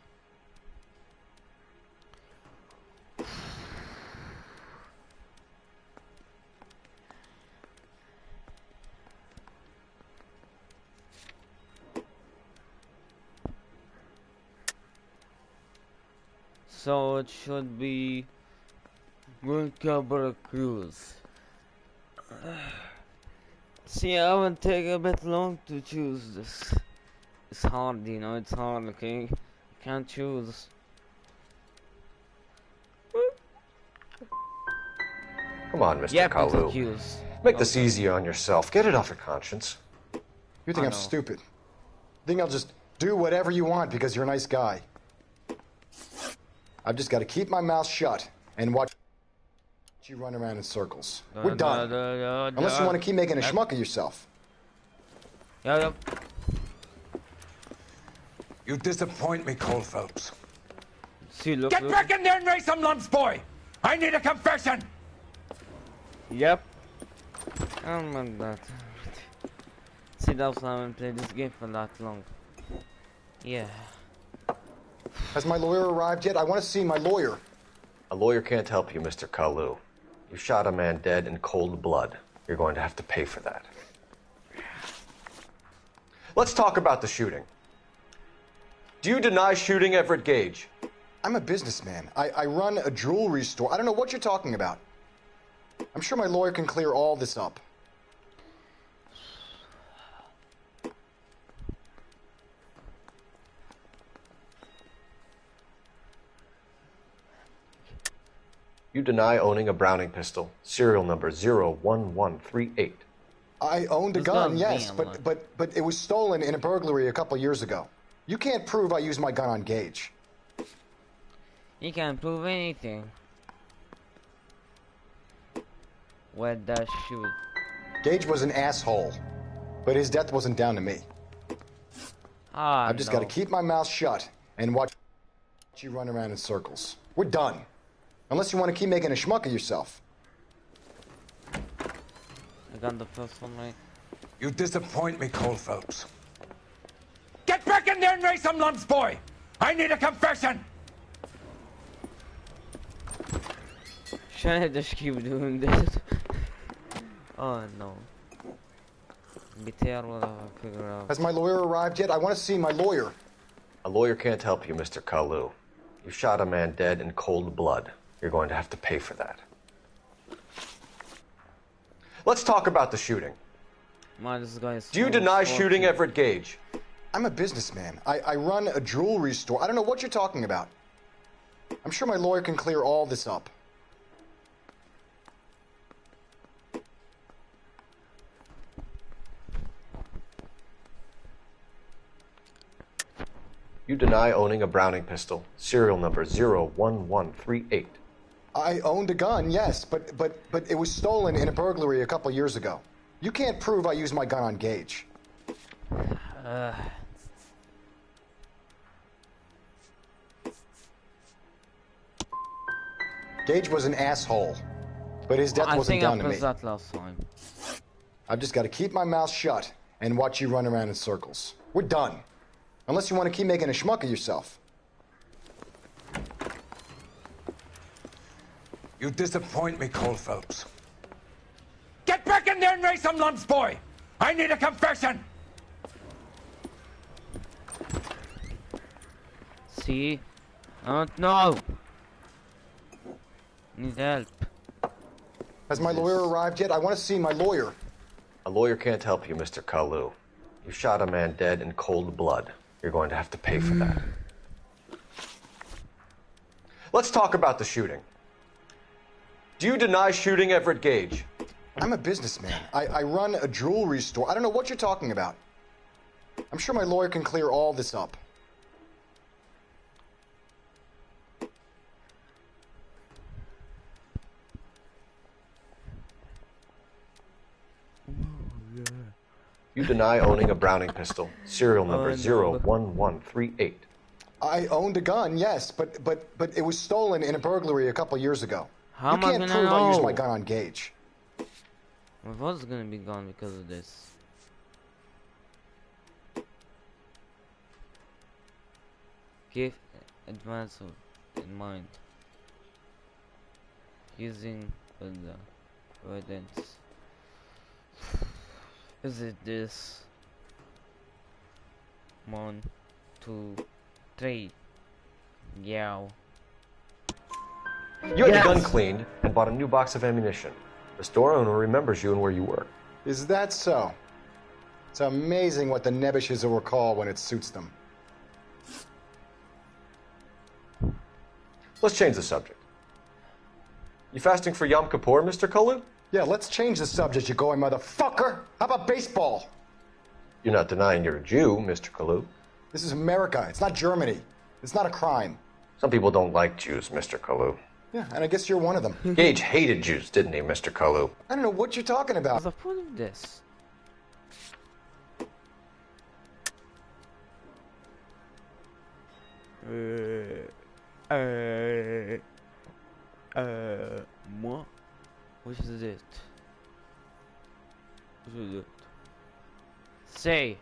So it should be Recover Cruise. See, I would take a bit long to choose this. It's hard, you know, it's hard, okay? I can't choose. Come on, Mr. Yep, Kalu. excuse. Make this easier on yourself. Get it off your conscience. You think I'm stupid? You think I'll just do whatever you want because you're a nice guy? I've just got to keep my mouth shut and watch you run around in circles. We're done. Unless you want to keep making a schmuck of yourself. Yep. You disappoint me, Cole Phelps. See, look, Get back in there and raise some lumps, boy! I need a confession! Yep. I don't mind that. See, that's why I haven't played this game for that long. Yeah. Has my lawyer arrived yet? I want to see my lawyer. A lawyer can't help you, Mr. Kalu. You shot a man dead in cold blood. You're going to have to pay for that. Let's talk about the shooting. Do you deny shooting Everett Gage? I'm a businessman. I run a jewelry store. I don't know what you're talking about. I'm sure my lawyer can clear all this up. You deny owning a Browning pistol, serial number 01138. I owned a gun, yes, but it was stolen in a burglary a couple years ago. You can't prove I used my gun on Gage. You can't prove anything. Where'd that shoot? Gage was an asshole, but his death wasn't down to me. I've just got to keep my mouth shut and watch you run around in circles. We're done. Unless you want to keep making a schmuck of yourself. I got the first one right. You disappoint me, Cole Phelps. Get back in there and raise some lumps, boy! I need a confession! Should I just keep doing this? Oh no. Be terrible if I figure out. Has my lawyer arrived yet? I want to see my lawyer. A lawyer can't help you, Mr. Kalu. You shot a man dead in cold blood. You're going to have to pay for that. Let's talk about the shooting. Man, this guy is Do you deny shooting Everett Gage? I'm a businessman. I run a jewelry store. I don't know what you're talking about. I'm sure my lawyer can clear all this up. You deny owning a Browning pistol, serial number 01138. I owned a gun, yes, but it was stolen in a burglary a couple years ago. You can't prove I used my gun on Gage. Gage was an asshole, but his death wasn't done to me. I think I pressed that last time. I've just got to keep my mouth shut and watch you run around in circles. We're done. Unless you want to keep making a schmuck of yourself. You disappoint me, Cole Phelps. Get back in there and raise some lumps, boy! I need a confession! See? I don't know. Need help. Has my lawyer arrived yet? I want to see my lawyer. A lawyer can't help you, Mr. Kalu. You shot a man dead in cold blood. You're going to have to pay for that. Let's talk about the shooting. Do you deny shooting Everett Gage? I'm a businessman. I run a jewelry store. I don't know what you're talking about. I'm sure my lawyer can clear all this up. You deny owning a Browning pistol, serial number 01138. I owned a gun, yes, but it was stolen in a burglary a couple years ago. How you am I can't gonna prove I used know? my gun on Gage. My voice is gonna be gone because of this. Keep advance in mind. Using the evidence. Is it this? 1, 2, 3. Yow. You had the gun cleaned and bought a new box of ammunition. The store owner remembers you and where you were. Is that so? It's amazing what the Nebbishes will recall when it suits them. Let's change the subject. You fasting for Yom Kippur, Mr. Kalu? Yeah, let's change the subject, you going motherfucker. How about baseball? You're not denying you're a Jew, Mr. Kalu. This is America. It's not Germany. It's not a crime. Some people don't like Jews, Mr. Kalu. Yeah, and I guess you're one of them. Gage hated Jews, didn't he, Mr. Kalu? I don't know what you're talking about. What's the point of this? Moi? Which is it? Which is it? Say,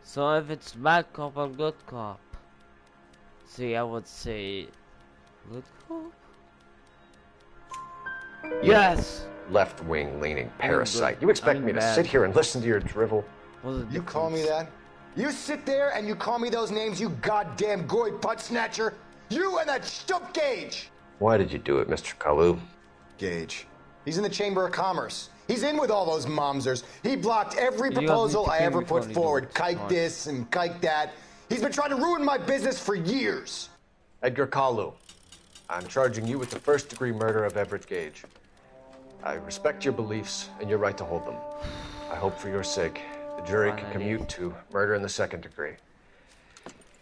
so if it's bad cop or good cop? See, I would say good cop. Yes! Left-wing leaning parasite. You expect me to sit here and listen to your drivel? You call me that? You sit there and you call me those names, you goddamn goy butt snatcher? You and that stump Gage! Why did you do it, Mr. Kalu? Gage. He's in the Chamber of Commerce. He's in with all those momsers. He blocked every proposal I ever put forward. Kike this and kike that. He's been trying to ruin my business for years. Edgar Kalu, I'm charging you with the first-degree murder of Everett Gage. I respect your beliefs and your right to hold them. I hope for your sake the jury can commute to murder in the second degree.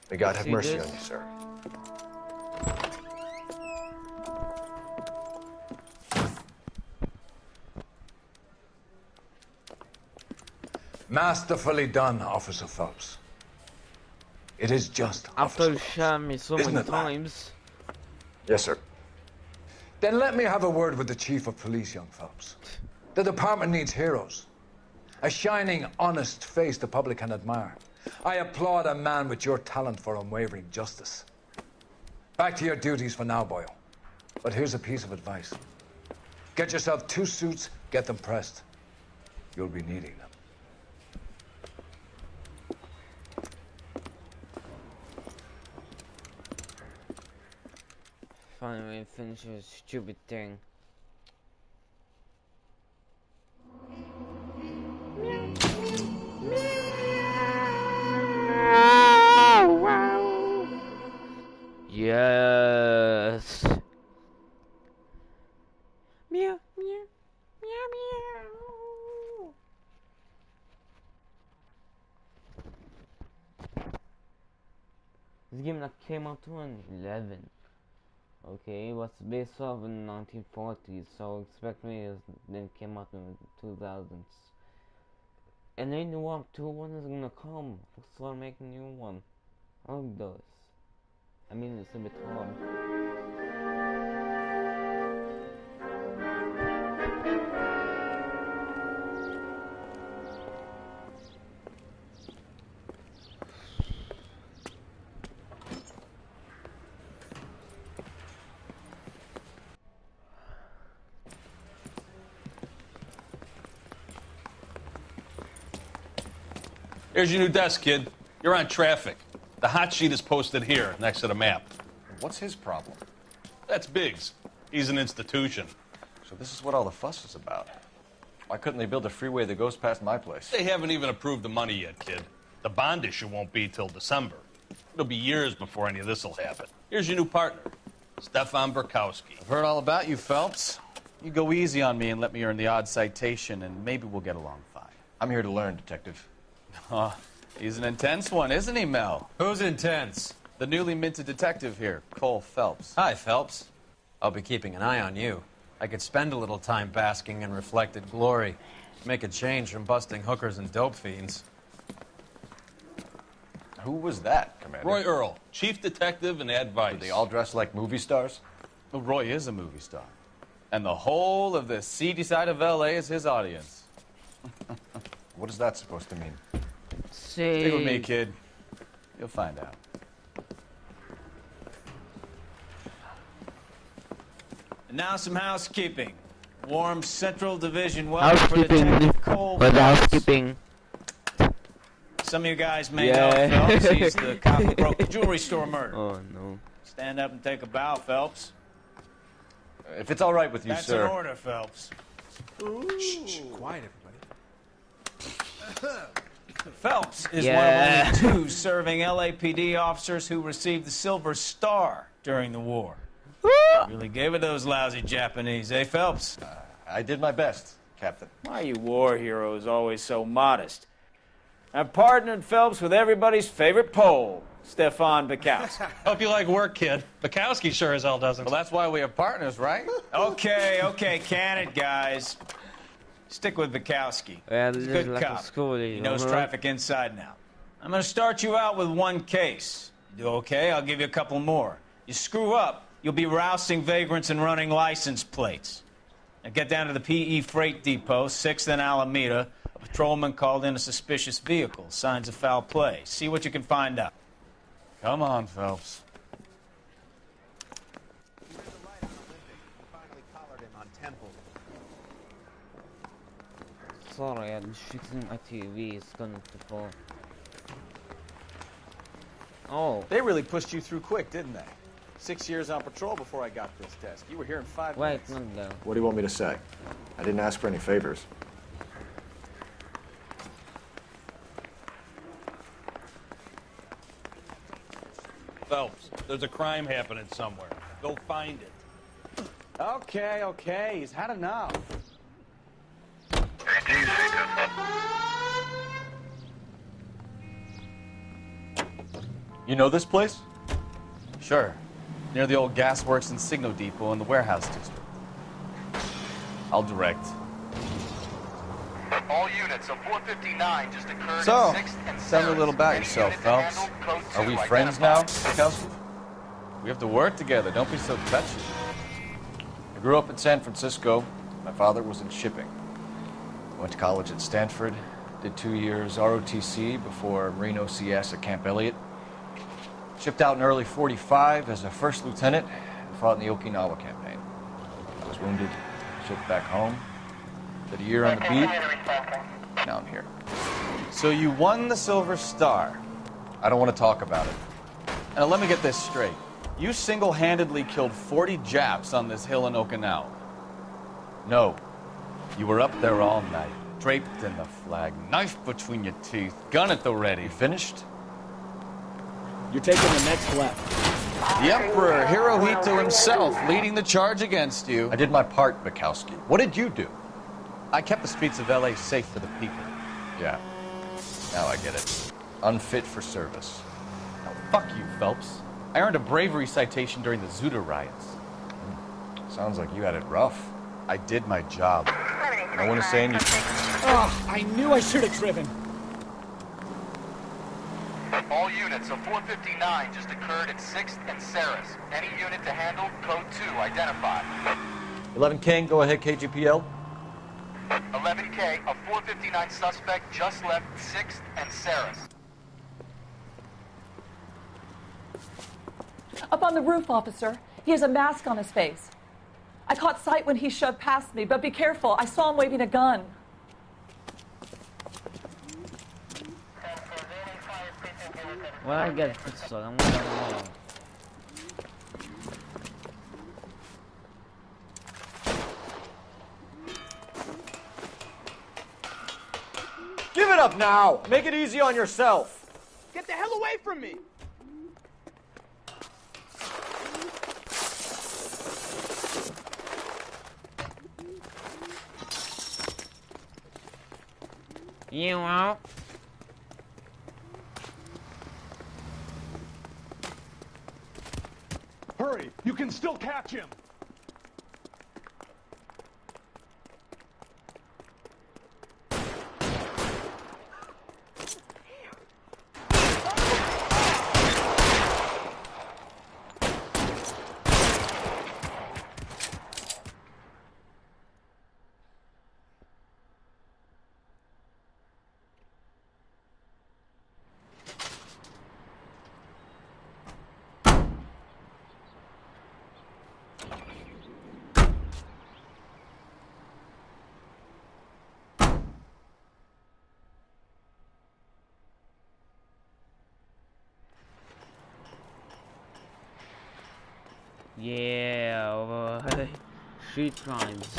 May God have mercy on you, sir. Masterfully done, Officer Phelps. It is just after you shot me so many Isn't it, lad? times. Yes, sir. Then let me have a word with the Chief of Police, young Phelps. The department needs heroes. A shining, honest face the public can admire. I applaud a man with your talent for unwavering justice. Back to your duties for now, Boyle. But here's a piece of advice. Get yourself 2 suits, get them pressed. You'll be needing them. Finally finish this stupid thing. Yes. Meow, meow, meow, meow. This game that came out in 2011. Okay, it was based off in the 1940s, so expect me as then came out in the 2000s. And then the Warp 2 one is gonna come. Start making new one. How it does. I mean, it's a bit hard. Here's your new desk, kid. You're on traffic. The hot sheet is posted here, next to the map. What's his problem? That's Biggs. He's an institution. So this is what all the fuss is about. Why couldn't they build a freeway that goes past my place? They haven't even approved the money yet, kid. The bond issue won't be till December. It'll be years before any of this will happen. Here's your new partner, Stefan Burkowski. I've heard all about you, Phelps. You go easy on me and let me earn the odd citation, and maybe we'll get along fine. I'm here to learn, Detective. Oh, he's an intense one, isn't he, Mel? Who's intense? The newly minted detective here, Cole Phelps. Hi, Phelps. I'll be keeping an eye on you. I could spend a little time basking in reflected glory. Make a change from busting hookers and dope fiends. Who was that, Commander? Roy Earl, chief detective and advice. Are they all dressed like movie stars? Well, Roy is a movie star. And the whole of the seedy side of L.A. is his audience. What is that supposed to mean? Stick with me, kid. You'll find out. And now some housekeeping. Warm Central Division welcome for Housekeeping. Detective Cole But Phelps. housekeeping. Some of you guys may know Phelps. He's the cop who broke the jewelry store murder. Oh, no. Stand up and take a bow, Phelps. If it's all right with you, That's sir. an order, Phelps. Shh, quiet, everybody. Phelps is one of only 2 serving LAPD officers who received the Silver Star during the war. Really gave it those lousy Japanese, eh, Phelps? I did my best, Captain. Why are you war heroes always so modest? I've partnered Phelps with everybody's favorite Pole, Stefan Burkowski. Hope you like work, kid. Bukowski sure as hell doesn't. Well, that's why we have partners, right? Okay, can it, guys. Stick with Bukowski. Yeah, He's a this is good like a cop. school, He knows traffic inside and out. I'm going to start you out with 1 case. You do okay, I'll give you a couple more. You screw up, you'll be rousting vagrants and running license plates. Now get down to the PE Freight Depot, 6th and Alameda. A patrolman called in a suspicious vehicle. Signs of foul play. See what you can find out. Come on, Phelps. Sorry, I'm fixing my TV. It's gonna fall. Oh. They really pushed you through quick, didn't they? 6 years on patrol before I got this desk. You were here in 5 minutes. Wait, not there. What do you want me to say? I didn't ask for any favors. Phelps, there's a crime happening somewhere. Go find it. Okay, he's had enough. You know this place? Sure. Near the old gasworks and Signo Depot in the warehouse district. I'll direct. All units of 459 just occurred So, in 6th and tell me a little about Any yourself, unit to Phelps. handle, code Are 2 we friends now, identified. Bukowski? We have to work together. Don't be so touchy. I grew up in San Francisco. My father was in shipping. Went to college at Stanford, did 2 years ROTC before Marine OCS at Camp Elliott. Shipped out in early 45 as a first lieutenant and fought in the Okinawa campaign. I was wounded, shipped back home, did a year on the beat. Now I'm here. So you won the Silver Star. I don't want to talk about it. Now let me get this straight. You single-handedly killed 40 Japs on this hill in Okinawa. No. You were up there all night, draped in the flag, knife between your teeth, gun at the ready. You finished? You're taking the next left. The Emperor Hirohito himself leading the charge against you. I did my part, Bukowski. What did you do? I kept the streets of L.A. safe for the people. Yeah. Now I get it. Unfit for service. Now, fuck you, Phelps. I earned a bravery citation during the Zuda riots. Sounds like you had it rough. I did my job. No one is saying you... Oh, I knew I should have driven. All units, a 459 just occurred at 6th and Saris. Any unit to handle, code 2, identified. 11 King, go ahead, KGPL. 11K, a 459 suspect just left 6th and Saris. Up on the roof, officer. He has a mask on his face. I caught sight when he shoved past me, but be careful. I saw him waving a gun. Well, I get it, so I'm gonna Give it up now! Make it easy on yourself! Get the hell away from me! You won't. Hurry! You can still catch him! Yeah, street crimes.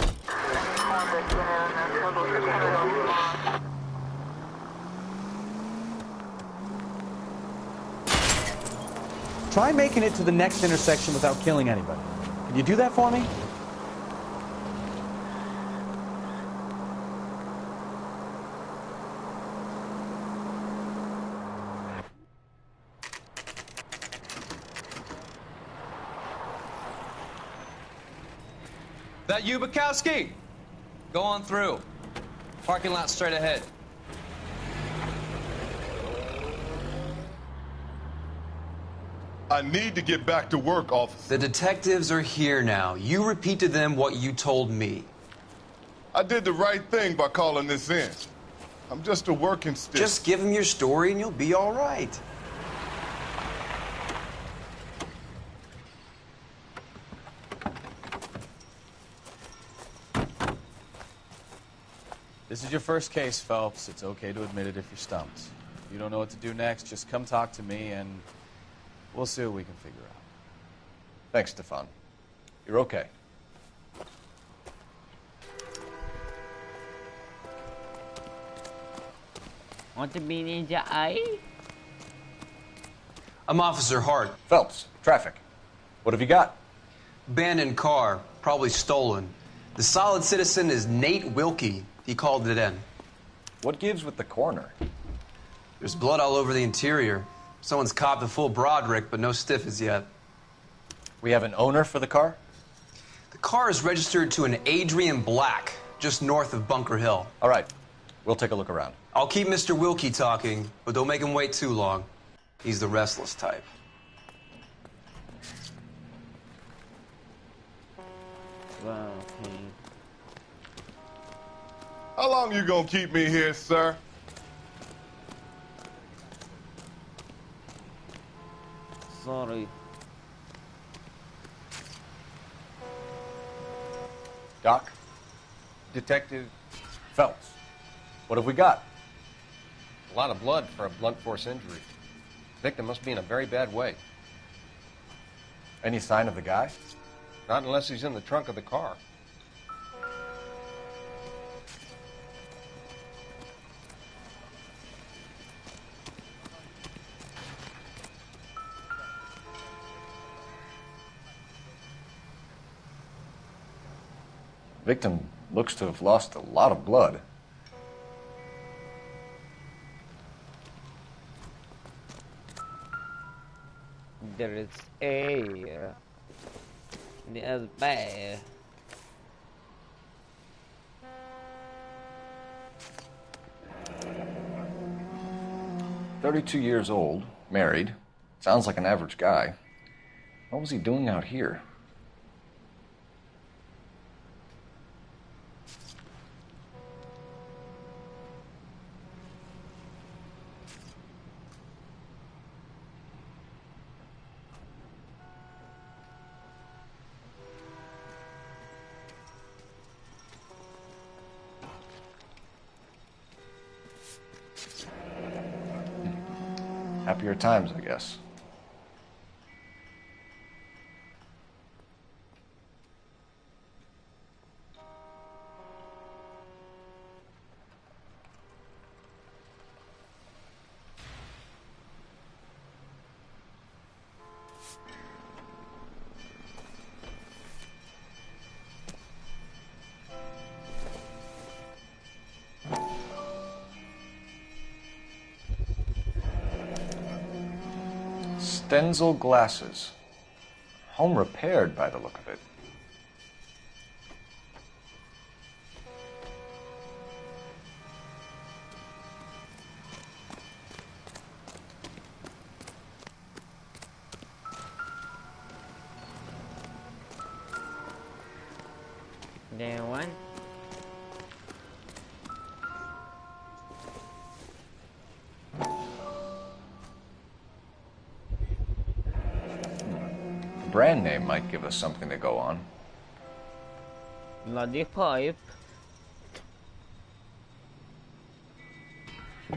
Try making it to the next intersection without killing anybody. Can you do that for me? That you, Bukowski? Go on through. Parking lot straight ahead. I need to get back to work, officer. The detectives are here now. You repeat to them what you told me. I did the right thing by calling this in. I'm just a working stick. Just give them your story and you'll be all right. This is your first case, Phelps. It's okay to admit it if you're stumped. If you don't know what to do next, just come talk to me and we'll see what we can figure out. Thanks, Stefan. You're okay. Want to be Ninja I? I'm Officer Hart. Phelps, traffic. What have you got? Abandoned car, probably stolen. The solid citizen is Nate Wilkie. He called it in. What gives with the coroner? There's blood all over the interior. Someone's copped a full Broderick, but no stiff as yet. We have an owner for the car? The car is registered to an Adrian Black, just north of Bunker Hill. All right. We'll take a look around. I'll keep Mr. Wilkie talking, but don't make him wait too long. He's the restless type. Wow, okay. How long you gonna keep me here, sir? Sorry. Doc? Detective Phelps. What have we got? A lot of blood for a blunt force injury. Victim must be in a very bad way. Any sign of the guy? Not unless he's in the trunk of the car. Victim looks to have lost a lot of blood. There is air. There's bear. "32 years old, married. Sounds like an average guy. What was he doing out here?" Happier times, I guess. Stenzel glasses. Home repaired by the look of it. There one. The brand name might give us something to go on. Bloody pipe.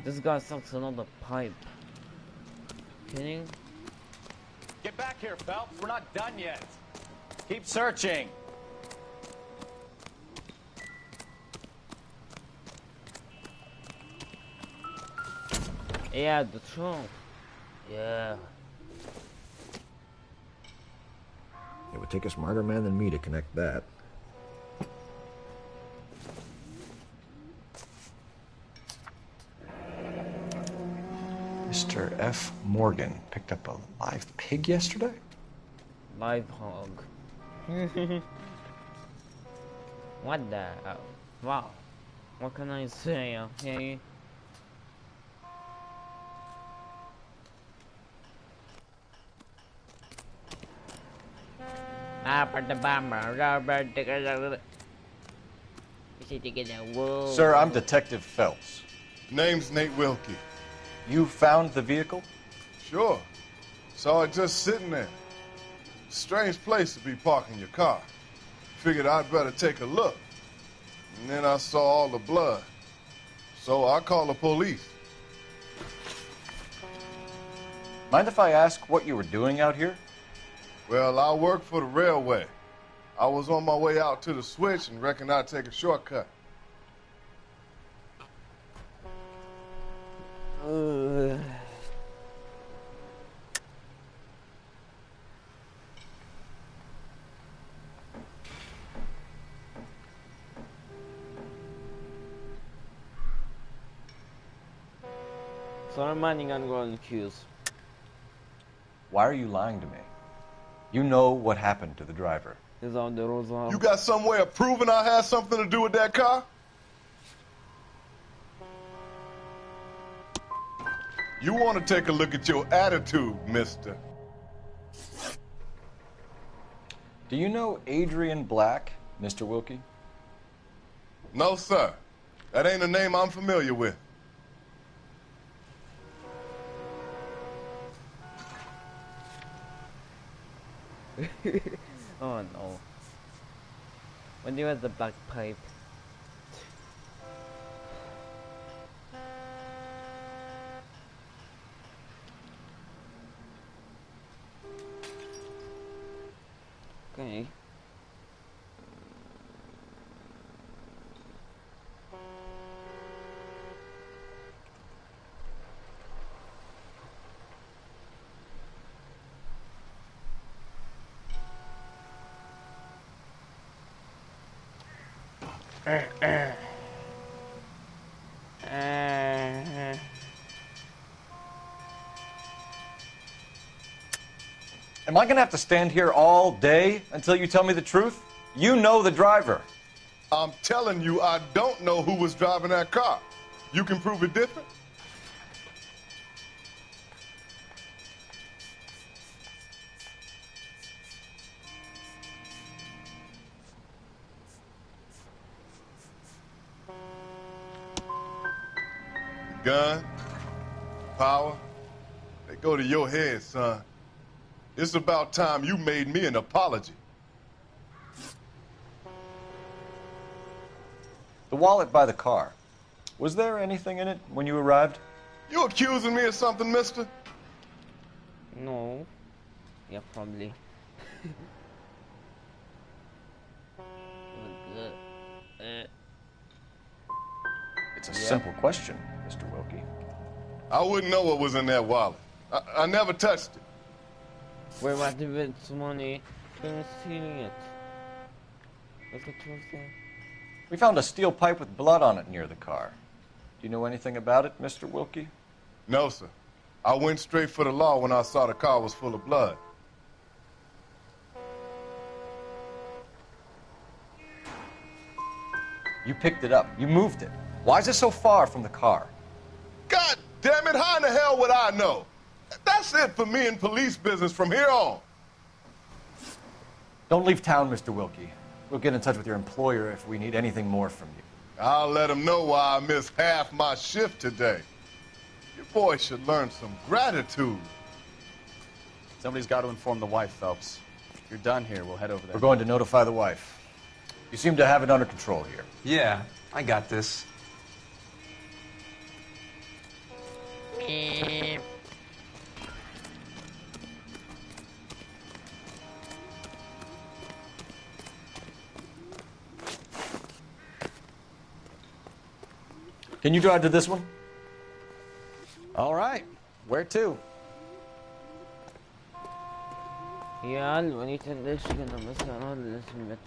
This guy sucks another pipe. Kidding? Get back here, Phelps. We're not done yet. Keep searching. Yeah, the trunk. Yeah. It would take a smarter man than me to connect that. Mr. F. Morgan picked up a live pig yesterday? Live hog. What the? Wow. What can I say, okay? Sir, I'm Detective Phelps. Name's Nate Wilkie. You found the vehicle? Sure. Saw it just sitting there. Strange place to be parking your car. Figured I'd better take a look. And then I saw all the blood. So I called the police. Mind if I ask what you were doing out here? Well, I work for the railway. I was on my way out to the switch and reckoned I'd take a shortcut. So I'm minding on golden cues. Why are you lying to me? You know what happened to the driver. You got some way of proving I had something to do with that car? You want to take a look at your attitude, mister. Do you know Adrian Black, Mr. Wilkie? No, sir. That ain't a name I'm familiar with. Oh no. When you had the black pipe. Okay. Am I gonna have to stand here all day until you tell me the truth? You know the driver. I'm telling you, I don't know who was driving that car. You can prove it different? Gun, power, they go to your head, son. It's about time you made me an apology. The wallet by the car. Was there anything in it when you arrived? You accusing me of something, mister? No. Yeah, probably. It's a simple question, Mr. Wilkie. I wouldn't know what was in that wallet. I never touched it. We're about to win some money. We're stealing it. What's the truth there? We found a steel pipe with blood on it near the car. Do you know anything about it, Mr. Wilkie? No, sir. I went straight for the law when I saw the car was full of blood. You picked it up. You moved it. Why is it so far from the car? God damn it, how in the hell would I know? That's it for me in police business from here on. Don't leave town, Mr. Wilkie. We'll get in touch with your employer if we need anything more from you. I'll let him know why I missed half my shift today. Your boy should learn some gratitude. Somebody's got to inform the wife, Phelps. If you're done here, we'll head over there. We're going to notify the wife. You seem to have it under control here. Yeah, I got this. Can you drive to this one? All right. Where to? يال ونيت ليش كنا مثلا لازم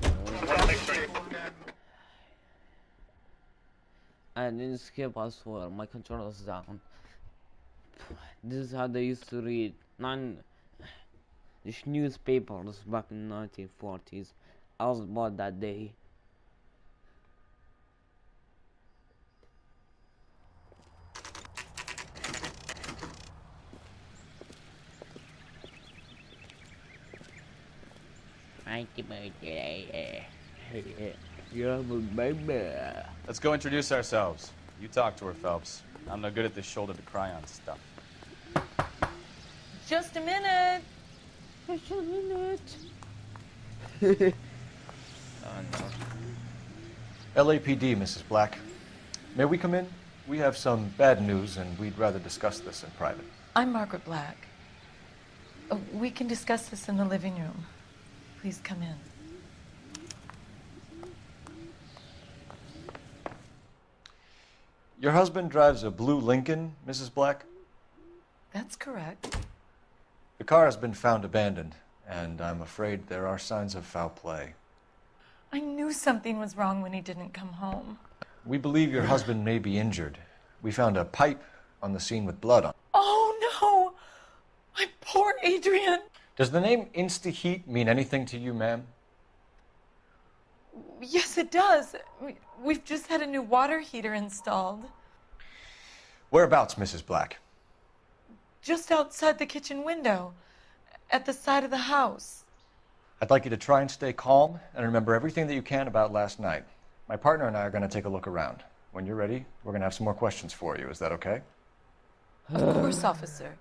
I didn't skip I swear my controller's down. This is how they used to read these newspapers back in the 1940s. I was born that day. You're my baby. Let's go introduce ourselves. You talk to her, Phelps. I'm no good at this shoulder to cry on stuff. Just a minute. Just a minute. Oh no. LAPD, Mrs. Black. May we come in? We have some bad news, and we'd rather discuss this in private. I'm Margaret Black. We can discuss this in the living room. Please come in. Your husband drives a blue Lincoln, Mrs. Black? That's correct. The car has been found abandoned, and I'm afraid there are signs of foul play. I knew something was wrong when he didn't come home. We believe your husband may be injured. We found a pipe on the scene with blood on it. Oh, no! My poor Adrian! Does the name Insta-Heat mean anything to you, ma'am? Yes, it does. We've just had a new water heater installed. Whereabouts, Mrs. Black? Just outside the kitchen window, at the side of the house. I'd like you to try and stay calm and remember everything that you can about last night. My partner and I are going to take a look around. When you're ready, we're going to have some more questions for you. Is that okay? Of course, officer.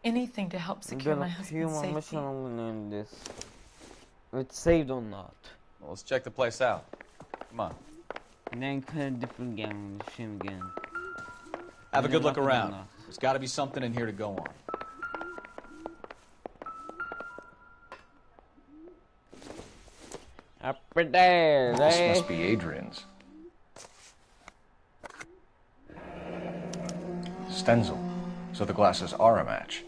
Anything to help secure my husband's Human safety. mission on this. It's saved or not. Well, let's check the place out. Come on. And then kind of different game mission again. Have a And good then look lock it around. on. There's got to be something in here to go on. Up there, This eh? must be Adrian's. Stenzel. So the glasses are a match.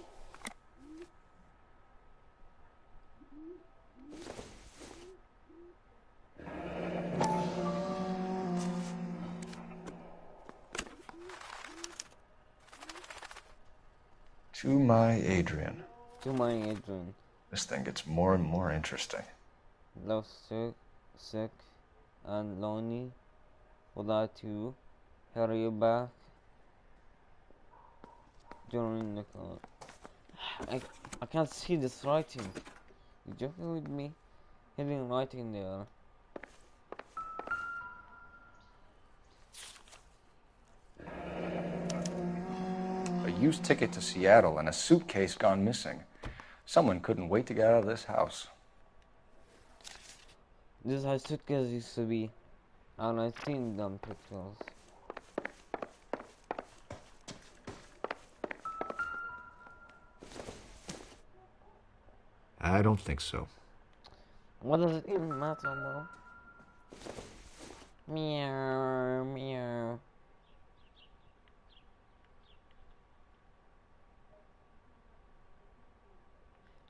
To my Adrian. To my Adrian. This thing gets more and more interesting. Love sick and lonely. Without you, hurry you back. During the I can't see this writing. You joking with me? Hidden writing there. A used ticket to Seattle and a suitcase gone missing. Someone couldn't wait to get out of this house. This is how suitcase used to be. And I've seen them pictures. I don't think so. What does it even matter, bro? Meow, meow.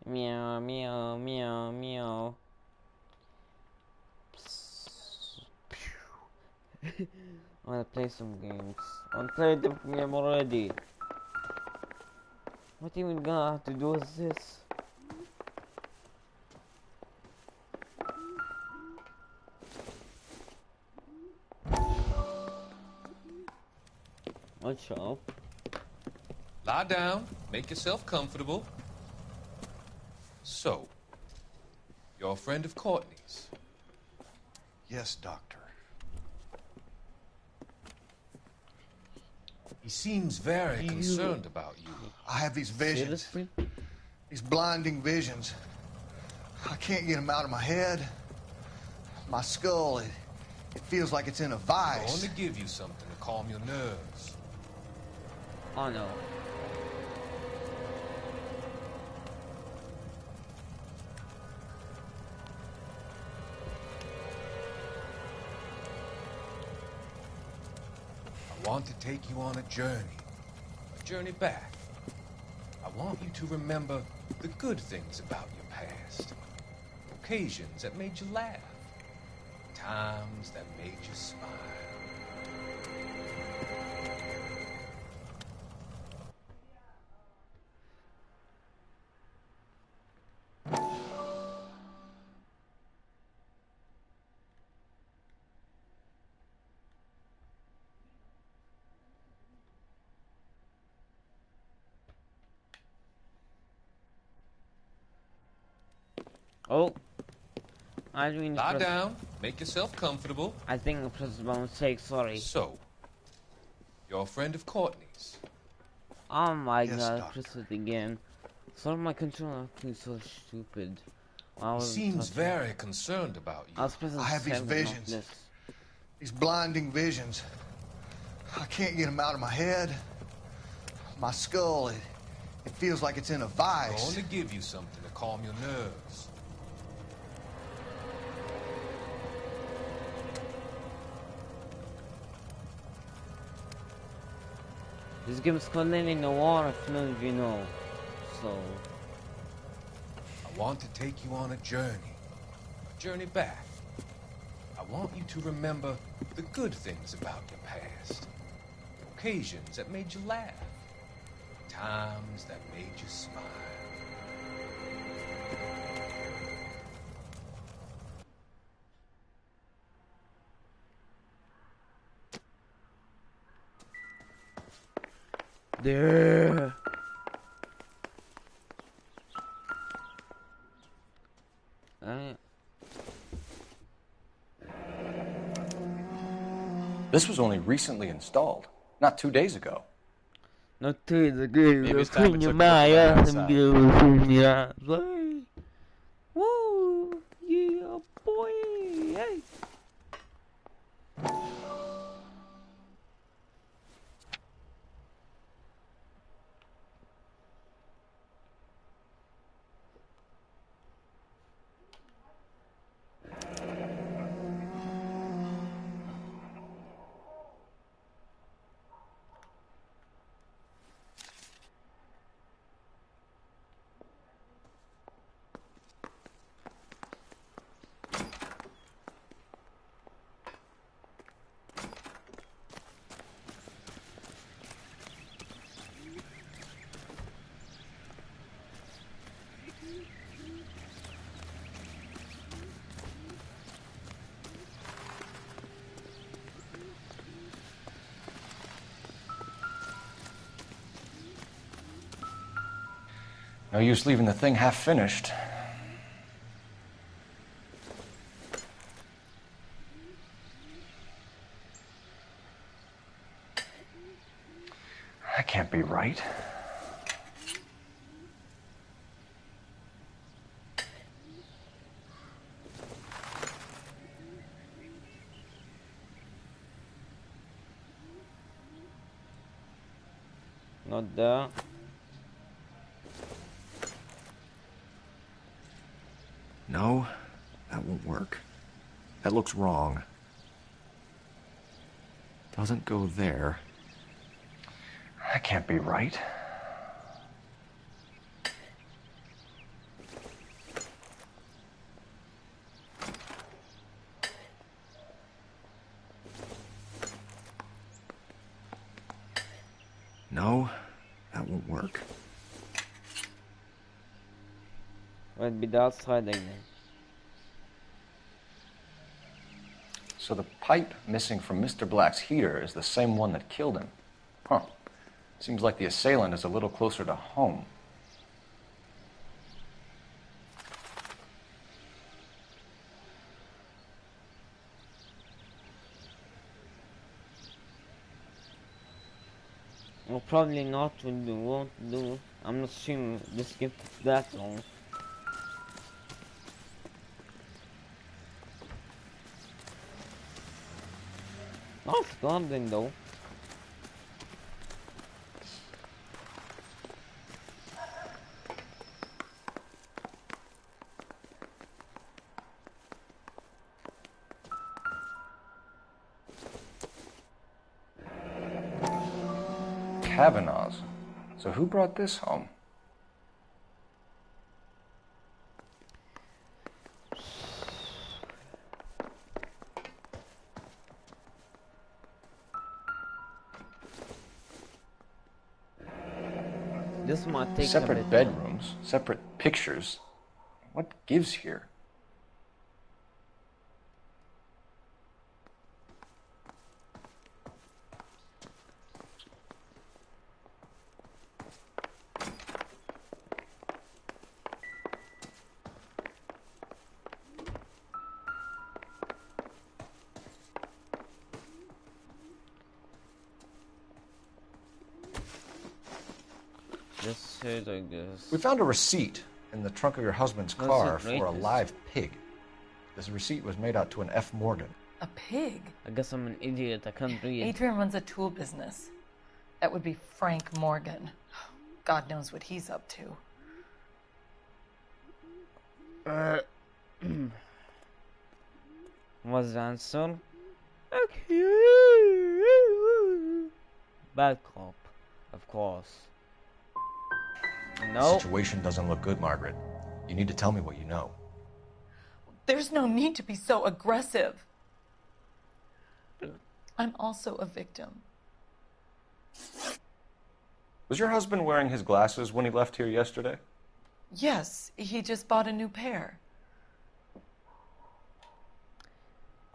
Meow, meow, meow, meow. I wanna play some games. I played the game already. What even gonna have to do with this? What's up? Lie down, make yourself comfortable. So, you're a friend of Courtney's? Yes, Doctor. He seems very concerned about you. I have these visions. These blinding visions. I can't get them out of my head. My skull, it feels like it's in a I'm vice. going to give you something to calm your nerves. Oh no. I want to take you on a journey back. I want you to remember the good things about your past, occasions that made you laugh, times that made you smile. Oh, I mean, Lie down, make yourself comfortable. I think I pressed by mistake. Sorry. So, you're a friend of Courtney's? Oh my Yes, god, I Doctor. pressed it again. Sorry, my controller is so stupid. He seems very concerned about you. I was pressing I have these 7, not visions. this. These blinding visions. I can't get them out of my head. My skull, it feels like it's in a I'm vice. going to give you something to calm your nerves. This game is called Noire, if none of you know. So, I want to take you on a journey back. I want you to remember the good things about your past, occasions that made you laugh, times that made you smile. there. This was only recently installed, not 2 days ago. Not to the Maybe girl, it's time we clean took your a look around mind, outside. some girl, clean your eyes. Woo, yeah, boy, hey. No use leaving the thing half finished. That can't be right. Not there. No, that won't work. That looks wrong. Doesn't go there. That can't be right. No, that won't work. Might be the outside again. So the pipe missing from Mr. Black's heater is the same one that killed him. Huh. Seems like the assailant is a little closer to home. Well, probably not won't do. I'm not assuming this game took that long. Not London though. Kavanaugh's. So who brought this home? This might take a Separate bit. bedrooms, separate pictures. What gives here? This is, I guess. We found a receipt in the trunk of your husband's That's car it, for a right? live pig. This receipt was made out to an F. Morgan. A pig? I guess I'm an idiot. I can't read. Adrian runs a tool business. That would be Frank Morgan. God knows what he's up to. What's the answer? Okay. Bad cop, of course. The No. situation doesn't look good, Margaret. You need to tell me what you know. There's no need to be so aggressive. I'm also a victim. Was your husband wearing his glasses when he left here yesterday? Yes, he just bought a new pair.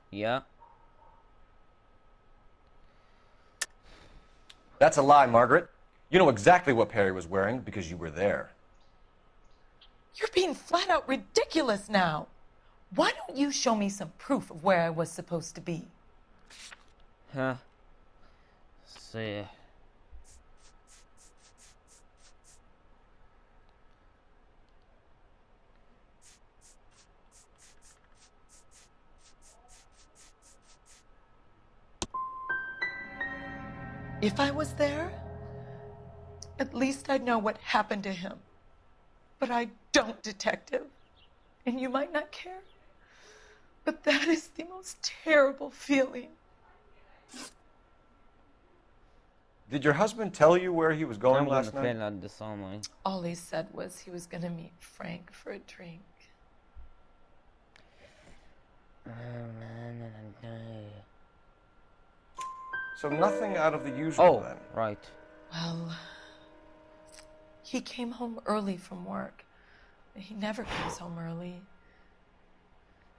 Yeah. That's a lie, Margaret. You know exactly what pair he was wearing because you were there. You're being flat out ridiculous now. Why don't you show me some proof of where I was supposed to be? Huh. See. If I was there, at least I'd know what happened to him. But I don't, Detective. And you might not care. But that is the most terrible feeling. Did your husband tell you where he was going last night? I'm gonna play this online. All he said was he was gonna meet Frank for a drink. So nothing out of the usual then? Right. Well, he came home early from work. He never comes home early.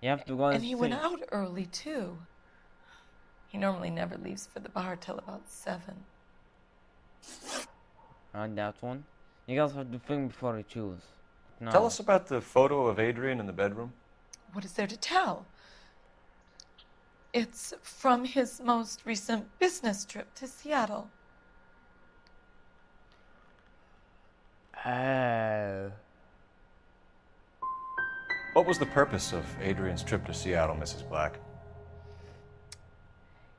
You have to go And he went out early, too. He normally never leaves for the bar till about 7. On that one. You guys have to think before you choose. No. Tell us about the photo of Adrian in the bedroom. What is there to tell? It's from his most recent business trip to Seattle. Oh. What was the purpose of Adrian's trip to Seattle, Mrs. Black?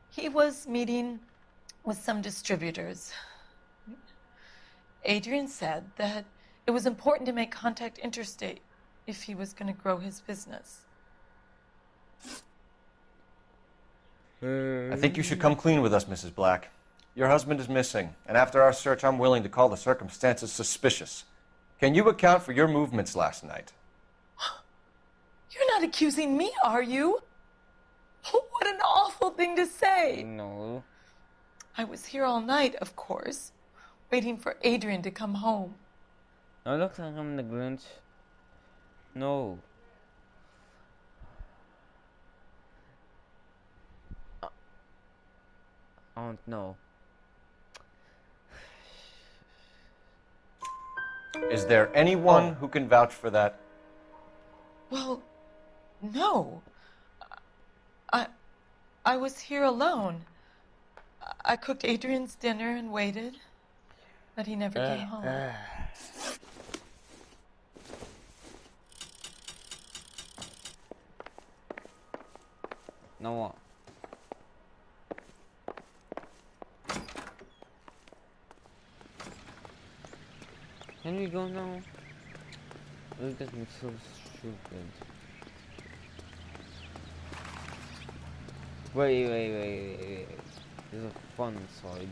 He was meeting with some distributors. Adrian said that it was important to make contact interstate if he was going to grow his business. I think you should come clean with us, Mrs. Black. Your husband is missing, and after our search, I'm willing to call the circumstances suspicious. Can you account for your movements last night? You're not accusing me, are you? What an awful thing to say. No. I was here all night, of course, waiting for Adrian to come home. No, it looks like I'm the Grinch. No. I don't know. Is there anyone who can vouch for that? Well, no. I was here alone. I cooked Adrian's dinner and waited, but he never came home. No what? Can we go now? Look at me so stupid. Wait. There's a fun side.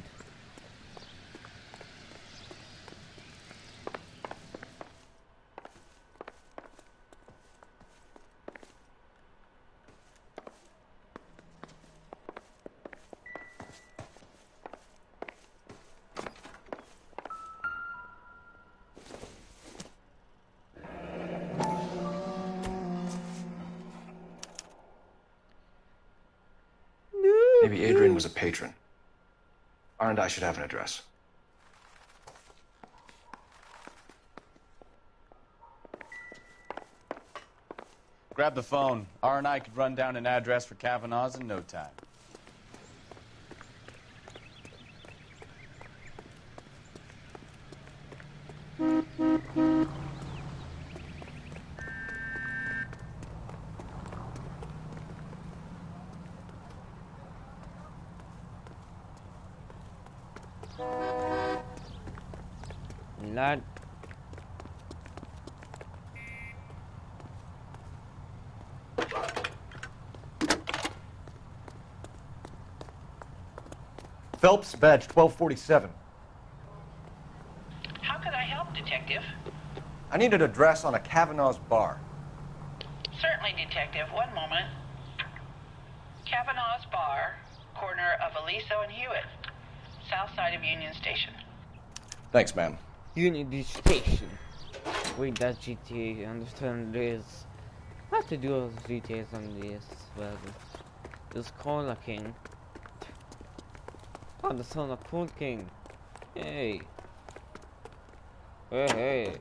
Maybe Adrian was a patron. R and I should have an address. Grab the phone. R and I could run down an address for Kavanaugh's in no time. Lad. Phelps, badge 1247. How can I help, Detective? I need an address on a Kavanaugh's bar. Certainly, Detective. One moment. Kavanaugh's Bar, corner of Aliso and Hewitt, south side of Union Station. Thanks, ma'am. Unity Station. Wait, that GTA. Understand this. What to do with GTAs on this? Well, it's called a king. Oh, the son of Cool King. Hey. Hey.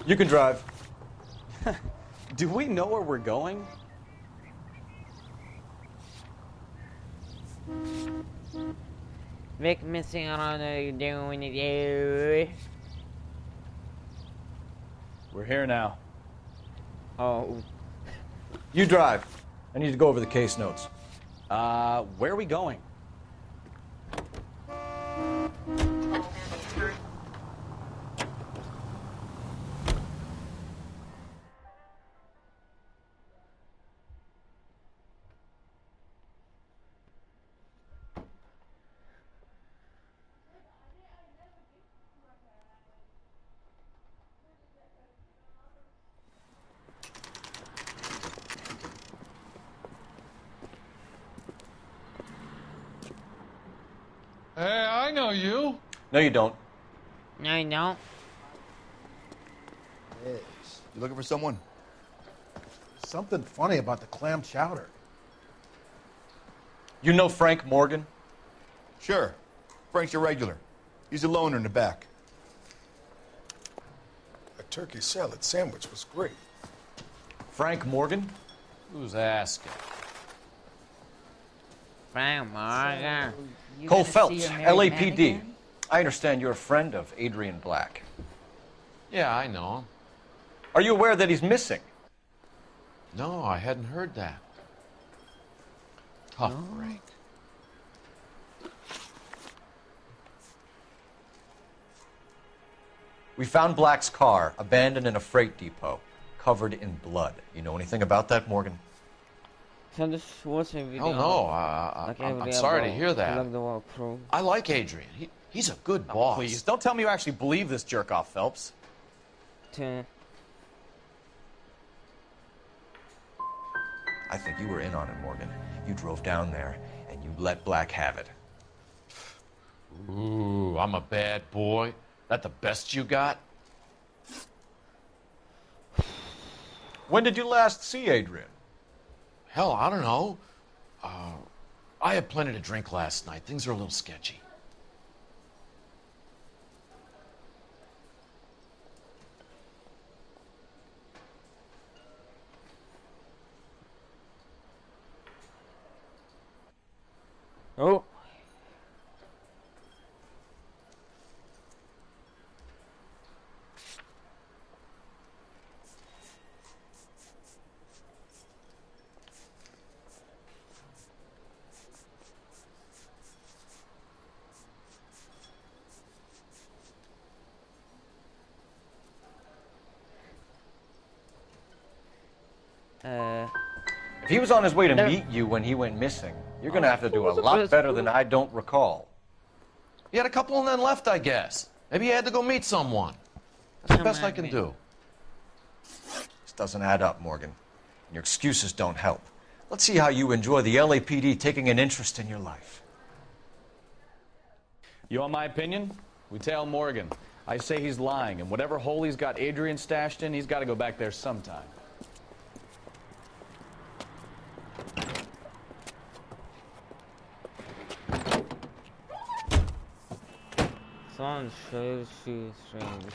You can drive. Do we know where we're going? Vic missing, I don't know what you're doing with you. We're here now. Oh. You drive. I need to go over the case notes. Where are we going? Hey, I know you. No, you don't. No, I don't. Yes. You looking for someone? There's something funny about the clam chowder. You know Frank Morgan? Sure. Frank's a regular. He's a loner in the back. A turkey salad sandwich was great. Frank Morgan? Who's asking? Frank Morgan. Cole Phelps, LAPD. I understand you're a friend of Adrian Black. Yeah, I know him. Are you aware that he's missing? No, I hadn't heard that. Tough break. We found Black's car abandoned in a freight depot, covered in blood. You know anything about that, Morgan? Oh no, I'm sorry to hear that. I like Adrian. He's a good boss. Please, don't tell me you actually believe this jerk-off, Phelps. I think you were in on it, Morgan. You drove down there, and you let Black have it. Ooh, I'm a bad boy. That the best you got? When did you last see Adrian? Hell, I don't know. I had plenty to drink last night. Things are a little sketchy. Oh. If he was on his way to meet you when he went missing, you're going to have to do a lot better than I don't recall. He had a couple and then left, I guess. Maybe he had to go meet someone. That's the best I can do. This doesn't add up, Morgan. And your excuses don't help. Let's see how you enjoy the LAPD taking an interest in your life. You want my opinion? We tell Morgan. I say he's lying, and whatever hole he's got Adrian stashed in, he's got to go back there sometime. Someone shows you strange.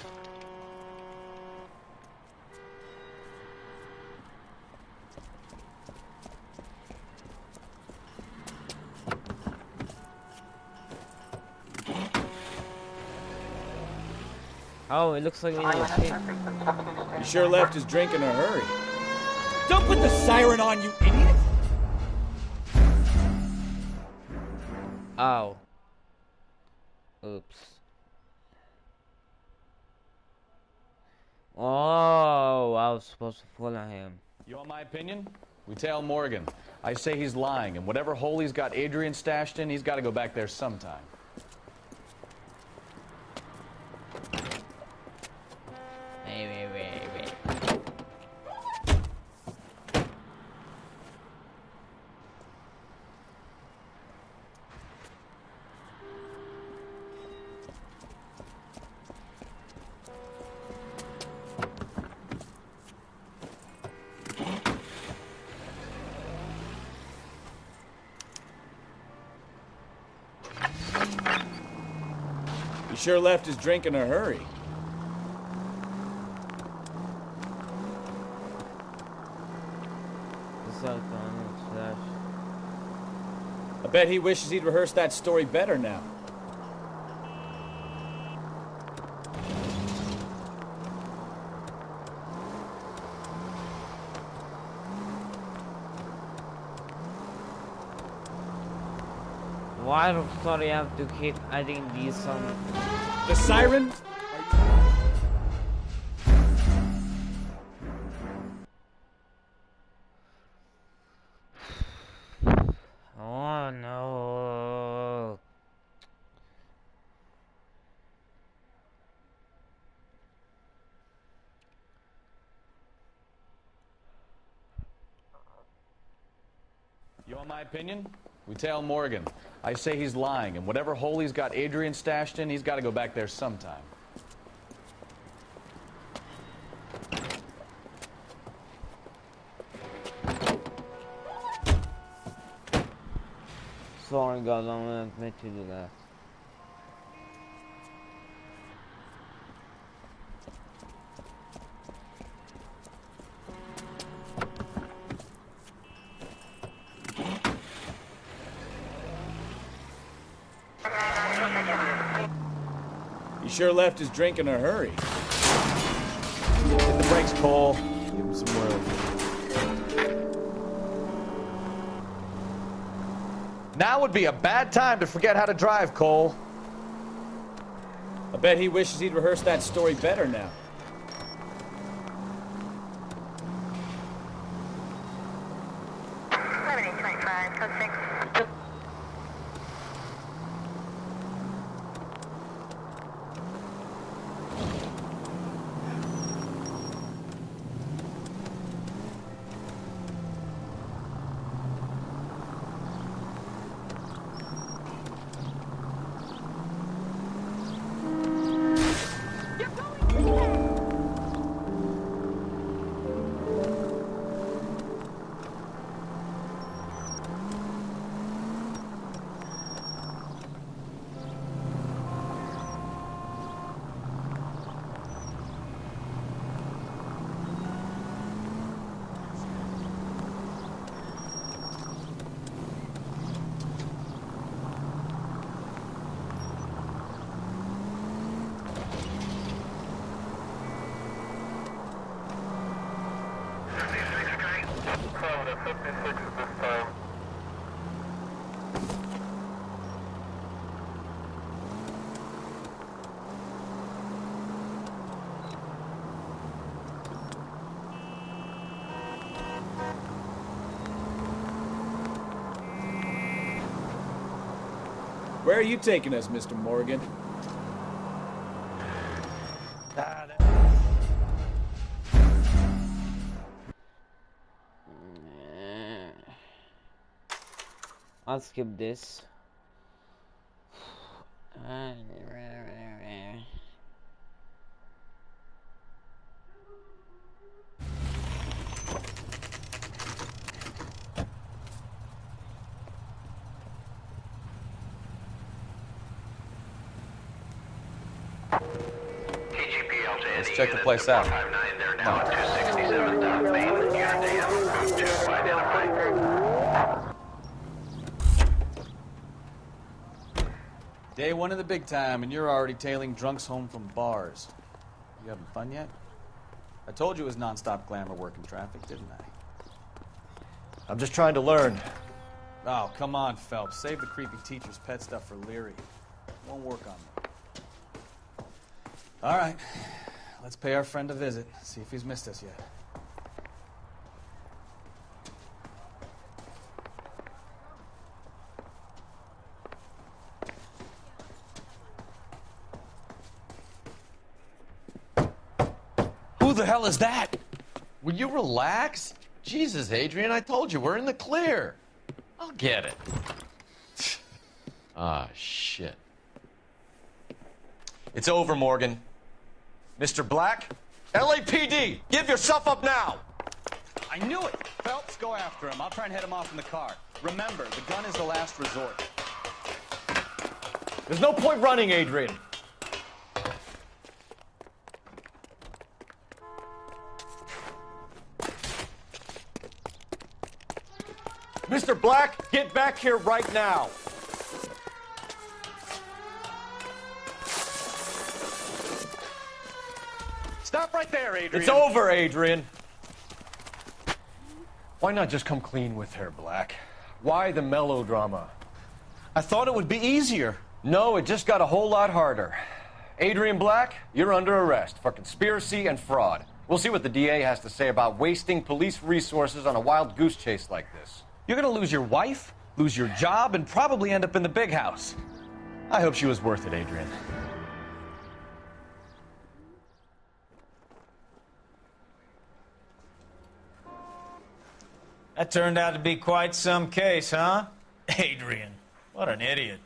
Oh, it looks like we need a pig. He sure left his drink in a hurry. Don't put the siren on, you idiot! Oh. Oops. Oh, I was supposed to follow him. You want my opinion? We tell Morgan. I say he's lying, and whatever hole he's got Adrian stashed in, he's got to go back there sometime. Wait. He sure left his drink in a hurry. I bet he wishes he'd rehearsed that story better now. Why do you have to keep adding these songs? The siren? Oh no. You want my opinion? We tail Morgan. I say he's lying, and whatever hole he's got Adrian stashed in, he's got to go back there sometime. Sorry guys, I'm not meant to do that. He sure left his drink in a hurry. Hit the brakes, Cole. Give him some room. Now would be a bad time to forget how to drive, Cole. I bet he wishes he'd rehearsed that story better now. Where are you taking us, Mr. Morgan? I'll skip this. Let's check the place out. Day one of the big time, and you're already tailing drunks home from bars. You having fun yet? I told you it was non-stop glamour work in traffic, didn't I? I'm just trying to learn. Oh, come on, Phelps. Save the creepy teacher's pet stuff for Leary. Won't work on me. All right. Let's pay our friend a visit. See if he's missed us yet. Who the hell is that? Will you relax? Jesus, Adrian, I told you, we're in the clear. I'll get it. Ah, shit. It's over, Morgan. Mr. Black, LAPD, give yourself up now! I knew it! Phelps, go after him. I'll try and head him off in the car. Remember, the gun is the last resort. There's no point running, Adrian. Mr. Black, get back here right now. Stop right there, Adrian. It's over, Adrian. Why not just come clean with her, Black? Why the melodrama? I thought it would be easier. No, it just got a whole lot harder. Adrian Black, you're under arrest for conspiracy and fraud. We'll see what the DA has to say about wasting police resources on a wild goose chase like this. You're gonna lose your wife, lose your job, and probably end up in the big house. I hope she was worth it, Adrian. That turned out to be quite some case, huh? Adrian, what an idiot.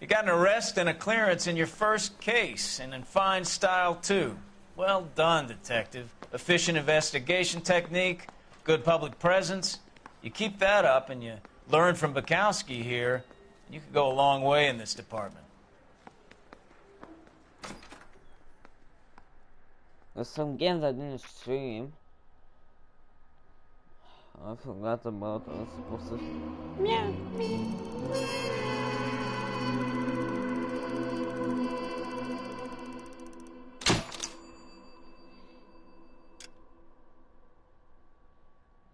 You got an arrest and a clearance in your first case, and in fine style, too. Well done, detective. Efficient investigation technique, good public presence. You keep that up and you learn from Bukowski here, you could go a long way in this department. There's some games I didn't stream. I forgot about I was supposed to. Meow.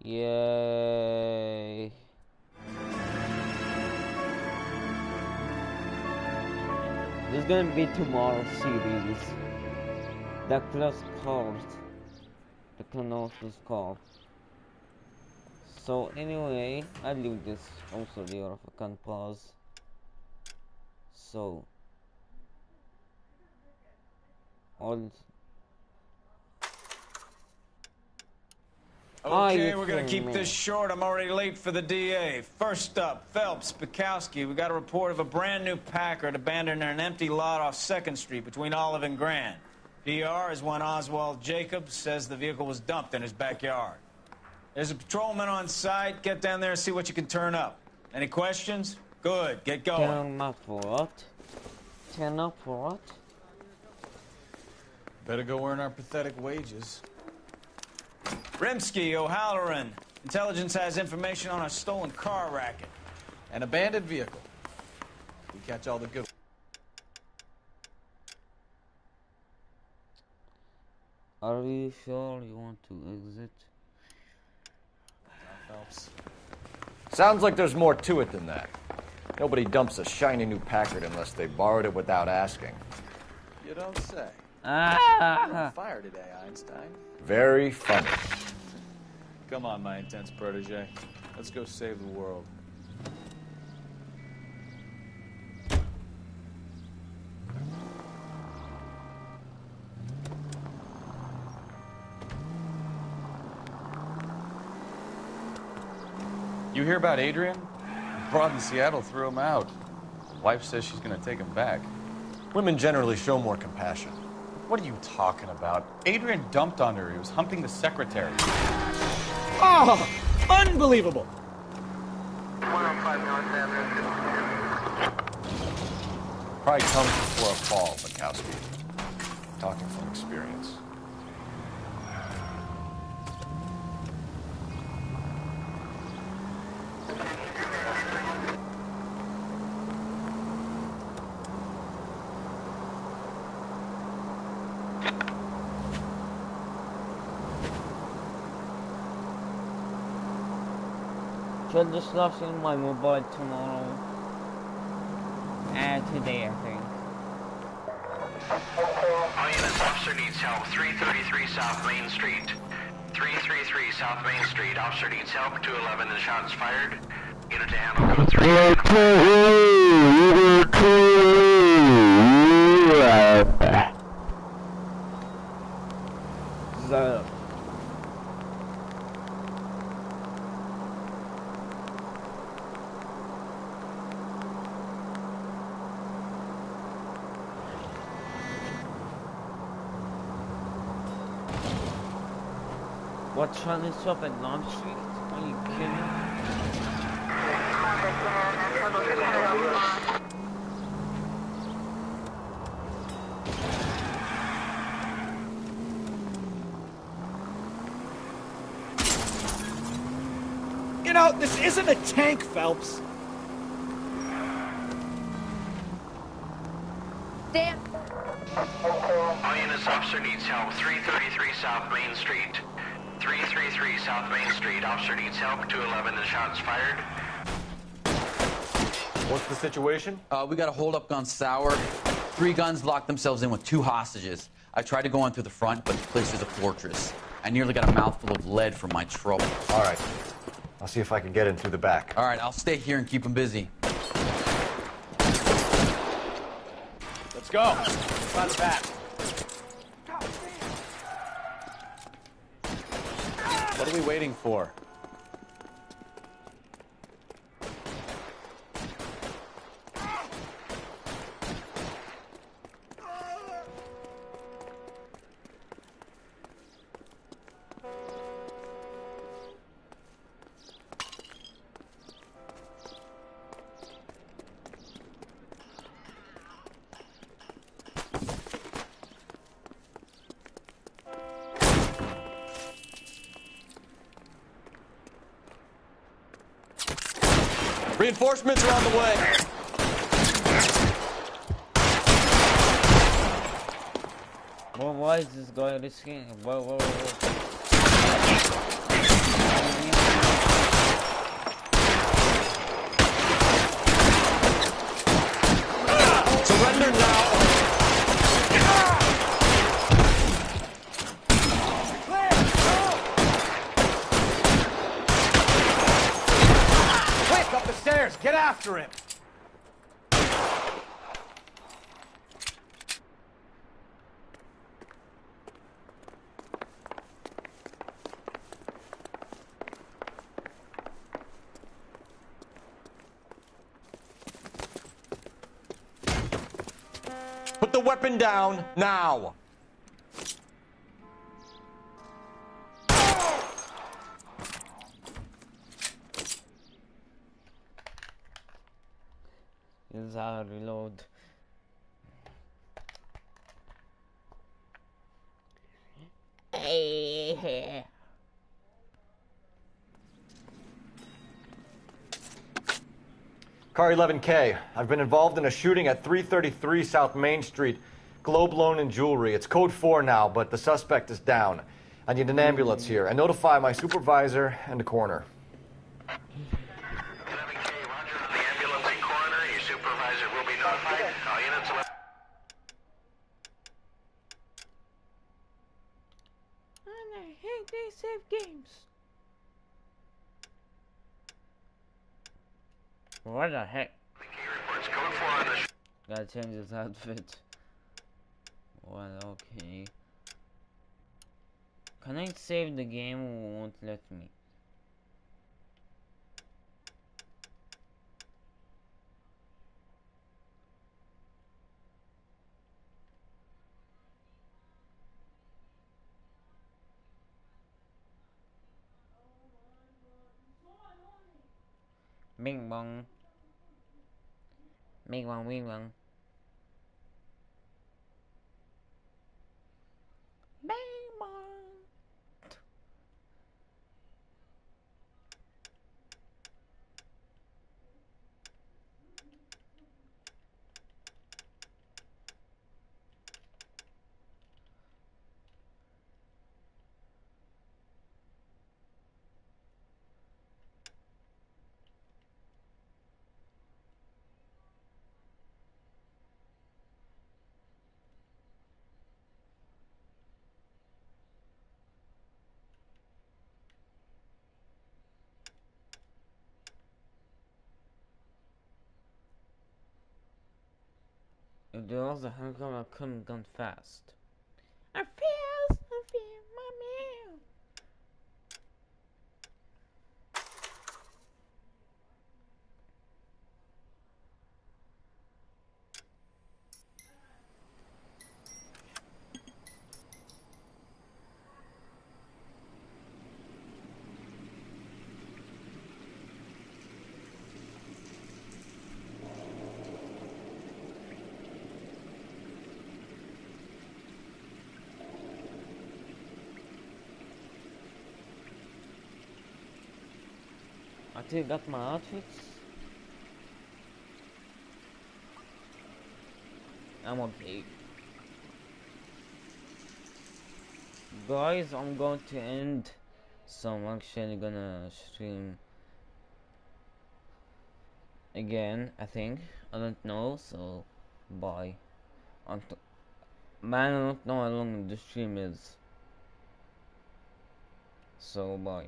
Yay. There's gonna be tomorrow's series. The close calls. The close call. So anyway, I'll leave this also there if I can pause. So all Okay, we're gonna keep this short. I'm already late for the DA. First up, Phelps, Bukowski. We got a report of a brand new Packard abandoned in an empty lot off 2nd Street between Olive and Grand. PR is one Oswald Jacobs says the vehicle was dumped in his backyard. There's a patrolman on site. Get down there and see what you can turn up. Any questions? Good. Get going. Turn up for what? Turn up for what? Better go earn our pathetic wages. Rimsky, O'Halloran. Intelligence has information on a stolen car racket. An abandoned vehicle. We catch all the good. Are you sure you want to exit? Phelps. Sounds like there's more to it than that. Nobody dumps a shiny new Packard unless they borrowed it without asking. You don't say. Ah! You're on fire today, Einstein. Very funny. Come on, my intense protege. Let's go save the world. You hear about Adrian? The broad in Seattle threw him out. Wife says she's gonna take him back. Women generally show more compassion. What are you talking about? Adrian dumped on her. He was humping the secretary. Oh, unbelievable. Pride comes before a fall, Bukowski. Talking from experience. Should just log in my mobile tomorrow and today, I think. All units, officer needs help. 333 South Main Street. 333 South Main Street. Officer needs help. 211 and shots fired. Unit to handle code 3. So. What trying to stop at Long Street? Are you kidding? You know, this isn't a tank, Phelps. Dan. All units, officer needs help. 333 South Main Street. 333 South Main Street. Officer needs help. 211 and shots fired. What's the situation? We got a hold-up gone sour. 3 guns locked themselves in with 2 hostages. I tried to go in through the front, but the place is a fortress. I nearly got a mouthful of lead from my trouble. All right. I'll see if I can get in through the back. All right, I'll stay here and keep them busy. Let's go. By the back. What are we waiting for? Reinforcements are on the way. Well, why is this guy risking? Whoa. Surrender now. Quick, up the stairs. Get after him. Put the weapon down now. Is our reload. Hey. Car 11K. I've been involved in a shooting at 333 South Main Street. Globe Loan and Jewelry. It's code 4 now, but the suspect is down. I need an ambulance here. And notify my supervisor and the coroner. 11K, roger on the ambulance and coroner. Your supervisor will be notified. All units, 11. And I hate these save games. What the heck? Reports code 4 on the Gotta change his outfit. Well, okay. Can I save the game or won't let me? Bing bong. Bing bong, bing bong. Bing bong. If there was a come I couldn't gone fast. I feel my man. I think I got my outfits. I'm okay. Guys, I'm going to end. So I'm actually gonna stream again, I think. I don't know, so bye. Man, I don't know how long the stream is. So bye.